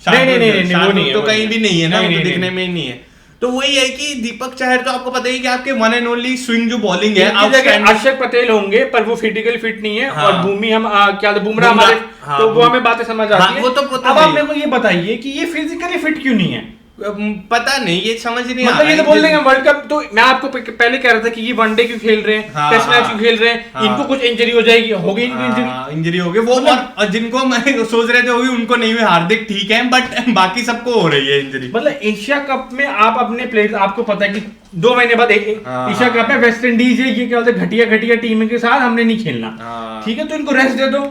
नहीं, तो कहीं भी नहीं है ना, वो तो दिखने में ही नहीं है। तो वही है कि दीपक चहर तो आपको पता ही कि आपके वन एंड ओनली स्विंग जो बॉलिंग है, अक्षर पटेल होंगे पर वो फिजिकली फिट नहीं है। और भूमि हम क्या बुमराह हमारे, तो वो हमें बातें समझ आती है। अब आप मेरे को ये बताइए कि ये फिजिकली फिट क्यों नहीं है? पता नहीं, ये समझ नहीं मतलब ये तो बोल देंगे वर्ल्ड कप, तो मैं आपको पहले कह रहा था कि ये वनडे क्यों खेल रहे हैं, टेस्ट मैच क्यों खेल रहे हैं, इनको कुछ इंजरी हो जाएगी, होगी इनको इंजरी होगी वो, और जिनको मैं सोच रहे थे वो भी उनको नहीं हुई। हार्दिक ठीक है बट बाकी सबको हो रही है इंजरी। मतलब एशिया कप में आप अपने प्लेयर, आपको पता है कि 2 महीने बाद एशिया कप में वेस्ट इंडीज है, ये क्या होता है घटिया टीम के साथ हमने नहीं खेलना, ठीक है, तो इनको रेस्ट दे दो।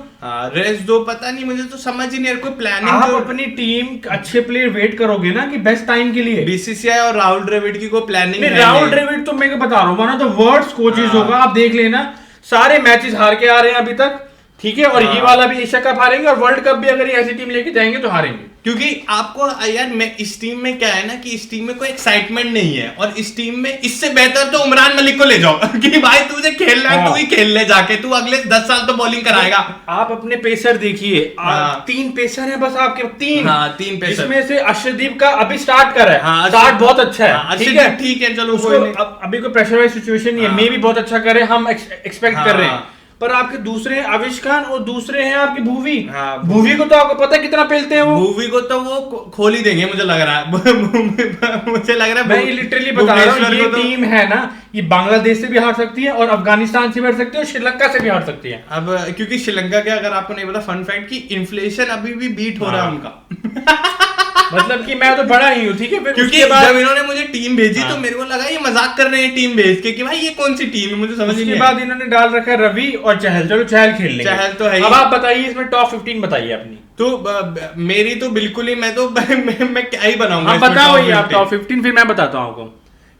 रेस्ट दो, पता नहीं, मुझे तो समझ ही नहीं, कोई प्लानिंग। आप अपनी टीम अच्छे प्लेयर वेट करोगे ना कि बेस्ट टाइम के लिए। बीसीसीआई और राहुल द्रविड़ की कोई प्लानिंग नहीं, राहुल द्रविड़ तो मैं बता रहा हूँ, one of the worst coaches होगा। आप देख लेना, सारे मैचेस हार के आ रहे हैं अभी तक, ठीक है, और ये वाला भी एशिया कप हारेंगे, और वर्ल्ड कप भी अगर ये ऐसी टीम लेके जाएंगे तो हारेंगे। क्योंकि आपको यार, मैं इस टीम में क्या है ना कि इस टीम में कोई एक्साइटमेंट नहीं है, और इस टीम में इससे बेहतर तो उमरान मलिक को ले जाओ कि भाई तुझे खेलना है, तू ही खेल ले जाके, तू अगले 10 साल तो बॉलिंग कराएगा। आप अपने पेसर देखिए, 3 पेसर है बस आपके, 3 पेसर, इसमें से अर्शदीप का अभी स्टार्ट कर रहा है, स्टार्ट बहुत अच्छा है, ठीक है, चलो अभी कोई प्रेशराइज सिचुएशन नहीं है, मे भी बहुत अच्छा करे, हम एक्सपेक्ट कर रहे हैं। पर आपके दूसरे हैं आविश खान और दूसरे हैं आपकी भूवी। भूवी को तो आपको पता है कितना पेलते हैं वो। भूवी को तो वो खोल ही देंगे, मुझे लग रहा है मुझे लग रहा है। मैं ये लिटरली बता रहा हूँ, ये टीम है ना, ये बांग्लादेश से भी हार सकती है और अफगानिस्तान से भी हार सकती है और श्रीलंका से भी हार सकती है। अब क्योंकि श्रीलंका के, अगर आपको नहीं पता, फन फैक्ट कि इन्फ्लेशन अभी भी बीट हो रहा है उनका। मतलब कि मैं तो बड़ा ही हूँ, ठीक है, फिर क्योंकि जब इन्होंने मुझे टीम भेजी तो मेरे को लगा ये मजाक कर रहे हैं टीम भेज के कि भाई ये कौन सी टीम है, मुझे समझ नहीं। उसके बाद इन्होंने डाल रखा है रवि और चहल, चलो चहल खेल लेंगे। चहल तो है। अब आप बताइए इसमें टॉप 15 बताइए अपनी। तो मेरी तो बिल्कुल ही, मैं तो मैं क्या ही बनाऊंगा। बताओ ये आप टॉप 15, फिर मैं बताता हूँ आपको।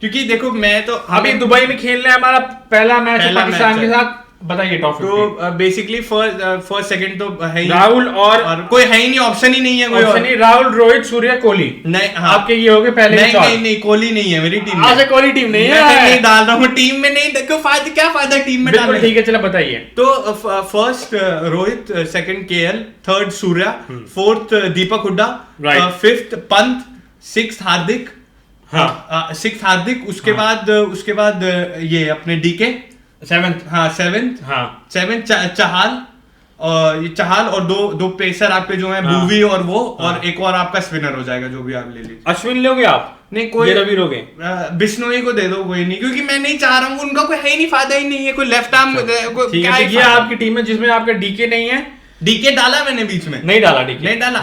क्योंकि देखो मैं तो अभी दुबई में खेलना है हमारा पहला मैच पाकिस्तान के साथ, बताइए टॉप 15। तो बेसिकली फर्स्ट सेकंड तो है राहुल और कोई है ही नहीं, ऑप्शन ही नहीं है कोई ऑप्शन नहीं। राहुल, रोहित, सूर्य, कोहली। नहीं, आपके ये हो गए पहले। नहीं, कोहली नहीं है मेरी टीम में। अच्छा, कोहली टीम नहीं है, मैं नहीं डाल रहा हूँ टीम में, नहीं देखो क्या फायदा टीम में डालने। ठीक है, चलो बताइए। तो first Rohit, second KL, third Surya, fourth Deepak Hooda, fifth Pant, sixth Hardik, sixth Hardik, उसके बाद ये अपने डीके, सेवेंथ चहाल, और ये चहाल, और दो पेसर आपके जो हैं भूवी और वो, और एक और आपका स्पिनर हो जाएगा, जो भी आप ले लीजिए। अश्विन लोगे आप? नहीं, कोई रवि लोगे? बिश्नोई को दे दो, कोई नहीं, क्योंकि मैं नहीं चाह रहा हूँ, उनका कोई है ही नहीं, फायदा ही नहीं है, कोई लेफ्ट आर्म। ये आपकी टीम है जिसमें आपका डीके नहीं है। डीके डाला मैंने बीच में, नहीं डाला डीके, नहीं डाला।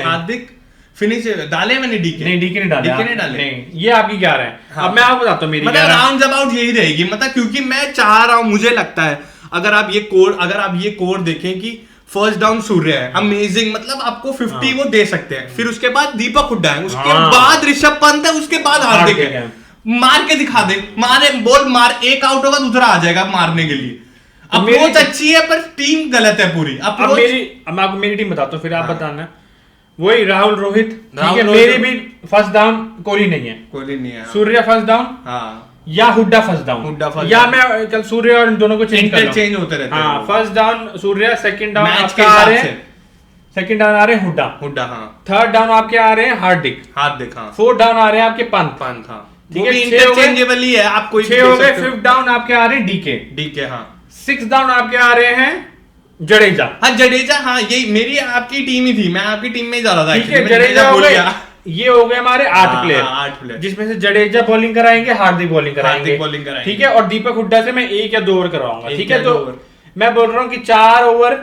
हार्दिक फिनिश डाले मैंने, डीके नहीं डाले। नहीं, ये आपकी 11 है। अब मैं आपको बताता हूँ मेरी, मतलब राउंड अबाउट यही रहेगी, मतलब क्योंकि मैं चाह रहा हूँ, मुझे लगता है अगर आप ये कोड देखें कि फर्स्ट डाउन सूर्य है, अमेजिंग, मतलब आपको 50 वो दे सकते हैं, फिर उसके बाद दीपक हुड्डा है, उसके बाद ऋषभ पंत है, उसके बाद हार्दिक है। मार के दिखा दे, बॉल मार, एक आउट होगा दूसरा आ जाएगा मारने के लिए। अप्रोच अच्छी है पर टीम गलत है पूरी। अब मैं आपको मेरी टीम बताता हूँ, फिर आप बताना। वही राहुल, रोहित, ठीक है, मेरी भी फर्स्ट डाउन कोहली नहीं है, सूर्य फर्स्ट डाउन, या हुड्डा फर्स्ट डाउन, या मैं कल सूर्य और इन दोनों को चेंज होते रहते हैं। फर्स्ट डाउन सूर्य, सेकंड डाउन आपके आ रहे हैं हुड्डा, थर्ड डाउन आपके आ रहे हैं हार्दिक, फोर्थ डाउन आ रहे हैं आपके पंत, ठीक है, इंटरचेंजेबल ही है, आप कोई 6 हो गए। फिफ्थ डाउन आपके आ रहे हैं डीके, सिक्स डाउन आपके आ रहे हैं जडेजा। यही मेरी आपकी टीम ही थी, मैं आपकी टीम में ही जा रहा था। ठीक है, जडेजा हो गए, ये हो गए हमारे 8 प्लेयर, जिसमें से जडेजा बॉलिंग कराएंगे, हार्दिक बॉलिंग कराएंगे, ठीक है, और दीपक हुड्डा से मैं 1 या 2 ओवर करवाऊंगा, ठीक है। तो मैं बोल रहा हूँ कि 4 ओवर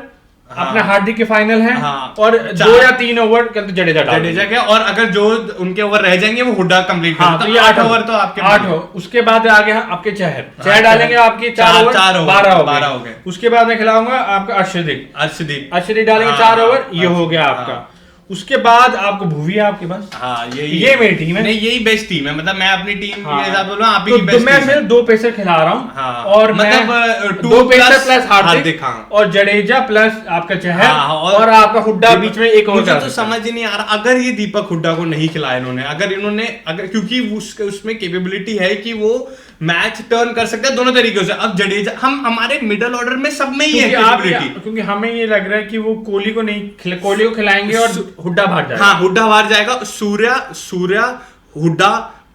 अपना हार्दिक के फाइनल है, और 2 या 3 ओवर जडेजा के, और अगर जो उनके ओवर रह जाएंगे वो हुड्डा कंप्लीट तो ये 8 ओवर तो आपके 8 हो। उसके बाद आगे आपके चहर डालेंगे, आपके 4 ओवर 12 हो गए। उसके बाद मैं खिलाऊंगा आपका अर्शदीप डालेंगे 4 ओवर, ये हो गया आपका। उसके बाद आपको भूवी है आपके पास। हाँ ये मेरी टीम है। नहीं यही बेस्ट टीम है, मतलब मैं अपनी टीम हाँ। के साथ बोल रहा हूँ, आप ही की तो बेस्ट मैं टीम सिर्फ 2 पेसर खिला रहा हूँ। हाँ। और मतलब 2 पेसर प्लस हार्दिक, हाँ। और जडेजा प्लस आपका चहल, हाँ, और आपका हुड्डा बीच में एक और। मुझे तो समझ ही नहीं आ रहा, अगर ये दीपक हुड्डा को नहीं खिलाया इन्होंने, अगर क्योंकि उसमें कैपेबिलिटी है कि वो मैच टर्न कर सकते हैं दोनों तरीके से। अब जडेजा, हमारे मिडिल ऑर्डर में सब में ही है कैपेबिलिटी, क्योंकि हमें ये लग रहा है कि वो कोहली को खिलाएंगे और हुड्डा भाग जाएगा। हाँ, हुड्डा बाहर जाएगा। सूर्या, हुड्डा,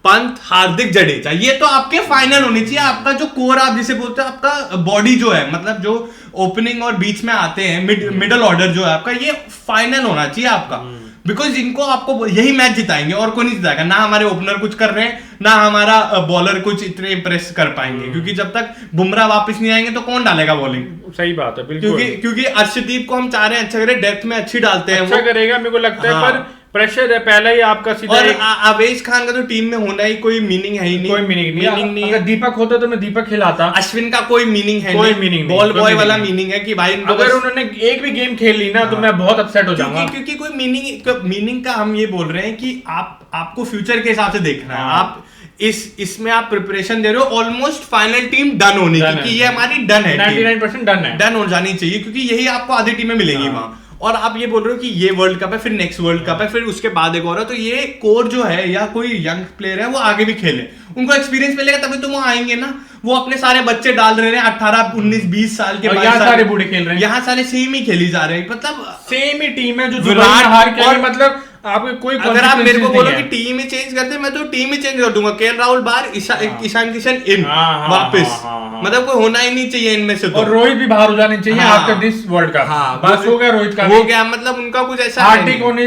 पंत, हार्दिक, जडेजा, ये तो आपके फाइनल होने चाहिए। आपका जो कोर आप जिसे बोलते हैं, आपका बॉडी जो है, मतलब जो ओपनिंग और बीच में आते हैं, मिडल ऑर्डर जो है आपका, ये फाइनल होना चाहिए आपका। बिकॉज इनको आपको यही मैच जिताएंगे और कोई नहीं जिताएगा। ना हमारे ओपनर कुछ कर रहे हैं, ना हमारा बॉलर कुछ इतने इंप्रेस कर पाएंगे, क्योंकि जब तक बुमराह वापस नहीं आएंगे तो कौन डालेगा बॉलिंग। सही बात है, बिल्कुल। क्योंकि अर्शदीप को हम चाह रहे हैं अच्छा करे, डेप्थ में अच्छी डालते हैं, अच्छा करेगा मेरे को लगता है। पर प्रेशर है पहला ही आपका सीधा। और अवेश खान का तो टीम में होना ही कोई मीनिंग है ही नहीं, कोई मीनिंग नहीं। अगर दीपक होता तो मैं दीपक खिलाता। अश्विन का कोई मीनिंग है, कोई मीनिंग नहीं, बॉल बॉय वाला मीनिंग है कि भाई अगर उन्होंने एक भी गेम खेल ली ना तो मैं बहुत अपसेट हो जाऊंगा। क्योंकि कोई मीनिंग का हम ये बोल रहे हैं कि आपको फ्यूचर के हिसाब से देखना है। आप इसमें आप प्रिपरेशन दे रहे हो, ऑलमोस्ट फाइनल टीम डन होनी चाहिए कि ये हमारी डन है, 99% डन हो जानी चाहिए, क्योंकि यही आपको आधी टीमें मिलेंगी वहां। और आप ये बोल रहे हो कि ये वर्ल्ड कप है, फिर नेक्स्ट वर्ल्ड कप है, फिर उसके बाद एक और है, तो ये कोर जो है या कोई यंग प्लेयर है वो आगे भी खेले, उनको एक्सपीरियंस मिलेगा, तभी तो वो आएंगे ना। वो अपने सारे बच्चे डाल रहे हैं 18, 19, 20 साल के, यहाँ सारे बूढ़े खेल रहे हैं, यहाँ सारे सेम ही खेली जा रहे हैं, मतलब सेम ही टीम है जो विराट हार के, मतलब आपको कोई, अगर आप मेरे को बोलो कि टीम ही चेंज करते, मैं तो टीम ही चेंज कर दूंगा। केएल राहुल बाहर, ईशान किशन इन, वापस, मतलब कोई होना ही नहीं चाहिए इनमें से तो। और रोहित भी बाहर हो जाने चाहिए आफ्टर दिस वर्ल्ड कप। बस हो गया रोहित का, हो गया, मतलब उनका कुछ ऐसा हार्दिक होने,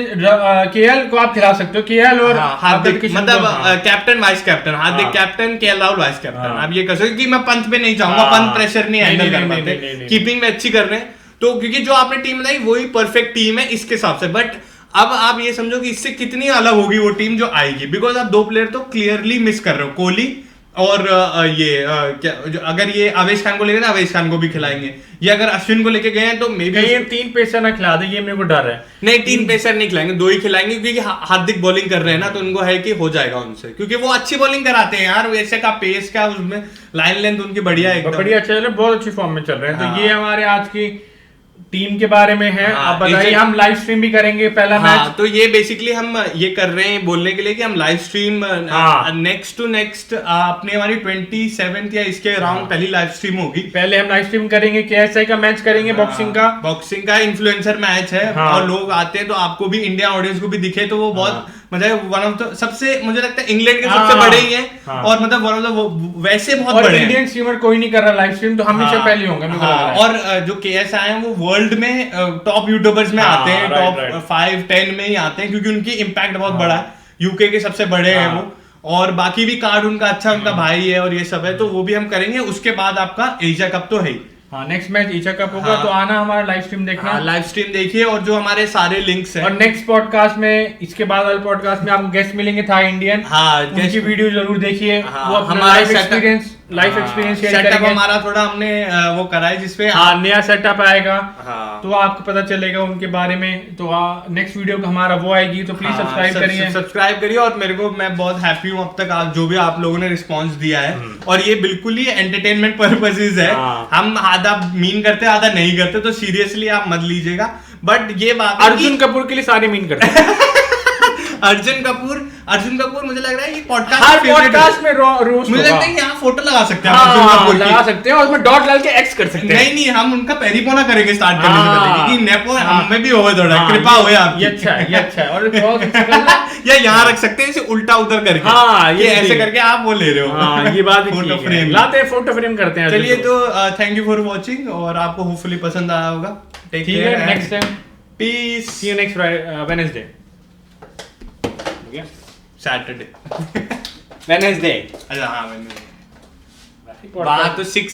केएल को आप खिला सकते हो, केएल और हार्दिक, मतलब captain vice captain, Hardik captain, KL Rahul vice captain. आप ये कर सकते, कि मैं पंत पे नहीं चाहूंगा, पंत प्रेशर नहीं हैंडल कर पाते, कीपिंग में अच्छी कर रहे हैं, तो क्योंकि जो आपने टीम बनाई वही परफेक्ट टीम है इसके हिसाब से। बट अब आप ये समझो कि इससे कितनी अलग होगी वो टीम जो आएगी, बिकॉज आप 2 प्लेयर तो क्लियरली मिस कर रहे हो, कोहली और अगर ये अवेश खान को लेके ना, अवेश खान को भी खिलाएंगे, ये अगर अश्विन को लेके गए हैं तो मे बी ये 3 पेसर ना खिला दे, ये मेरे को डर है। नहीं, 3 पेसर नहीं खिलाएंगे, 2 ही खिलाएंगे, क्योंकि हार्दिक बॉलिंग कर रहे हैं ना, तो उनको है कि हो जाएगा उनसे, क्योंकि वो अच्छी बॉलिंग कराते हैं यार, वैसे का पेस का, उसमें लाइन लेंथ उनकी बढ़िया है, बढ़िया चल रहे, बहुत अच्छी फॉर्म में चल रहे हैं। तो ये हमारे आज की टीम के बारे में है। आप बताइए, हम लाइव स्ट्रीम भी करेंगे पहला मैच। तो ये बेसिकली हम ये कर रहे हैं बोलने के लिए कि हम live stream next to next अपने हमारी 27th या इसके अराउंड पहली लाइव स्ट्रीम होगी। पहले हम लाइव स्ट्रीम करेंगे, केएसआई का मैच करेंगे, बॉक्सिंग का इन्फ्लुएंसर मैच है, और लोग आते हैं तो आपको भी, इंडिया ऑडियंस को भी दिखे तो वो बहुत मतलब वन ऑफ द सबसे, मुझे लगता है इंग्लैंड के सबसे बड़े ही हैं, और मतलब वन ऑफ द वैसे बहुत बड़े हैं। इंडियन स्ट्रीमर कोई नहीं कर रहा लाइव स्ट्रीम, तो हमेशा पहले होंगे। और जो केएसआई हैं वो वर्ल्ड में टॉप यूट्यूबर्स में आते हैं, टॉप 5-10 में ही आते हैं, क्योंकि उनकी इम्पैक्ट बहुत बड़ा है, यूके के सबसे बड़े हैं वो, और बाकी भी कार्ड उनका अच्छा, उनका भाई है और ये सब है, तो वो भी हम करेंगे। उसके बाद आपका एशिया कप तो है ही, नेक्स्ट मैच एशिया कप होगा, तो आना हमारा लाइव स्ट्रीम देखना, लाइव स्ट्रीम देखिए, और जो हमारे सारे लिंक्स हैं, और नेक्स्ट पॉडकास्ट में, इसके बाद वाले पॉडकास्ट में आपको गेस्ट मिलेंगे था इंडियन, उनकी वीडियो जरूर देखिए, वो अपना लाइफ एक्सपीरियंस शेयर करेंगे। हमारा थोड़ा हमने वो करा है जिसपे नया सेटअप आएगा, तो आपको पता चलेगा उनके बारे में। तो नेक्स्ट वीडियो हमारा वो आएगी, तो प्लीज सब्सक्राइब करिए। और मेरे को, मैं बहुत हैप्पी हूँ अब तक आप जो भी आप लोगों ने रिस्पॉन्स दिया है, और ये बिल्कुल ही एंटरटेनमेंट पर्पसेस है, हम आधा मीन करते हैं आधा नहीं करते, तो सीरियसली आप मत लीजिएगा। बट ये बात, अर्जुन कपूर के लिए सारे मीन करते हैं। अर्जुन कपूर मुझे लग रहा है ये पॉडकास्ट में रोस्ट, मुझे लगता है कि यहाँ फोटो लगा सकते हैं, लगा सकते हैं, और उसमें डॉट डाल के एक्स कर सकते हैं। नहीं, हम उनका पेरिपोना करेंगे स्टार्ट करने से पहले, क्योंकि नेपो हमें भी होगा थोड़ा, कृपा होए आपकी। ये अच्छा है। और या यहाँ रख सकते हैं इसे उल्टा उधर करके, ये ऐसे करके आप वो ले रहे हो। ये बात फोटो फ्रेम लाते हैं, फोटो फ्रेम करते हैं। चलिए, तो थैंक यू फॉर वॉचिंग, और आपको होपफुली पसंद आया होगा। ठीक है, next time, peace, see you next Wednesday, Saturday, Wednesday, अच्छा हाँ वेडनेसडे, बात तो 6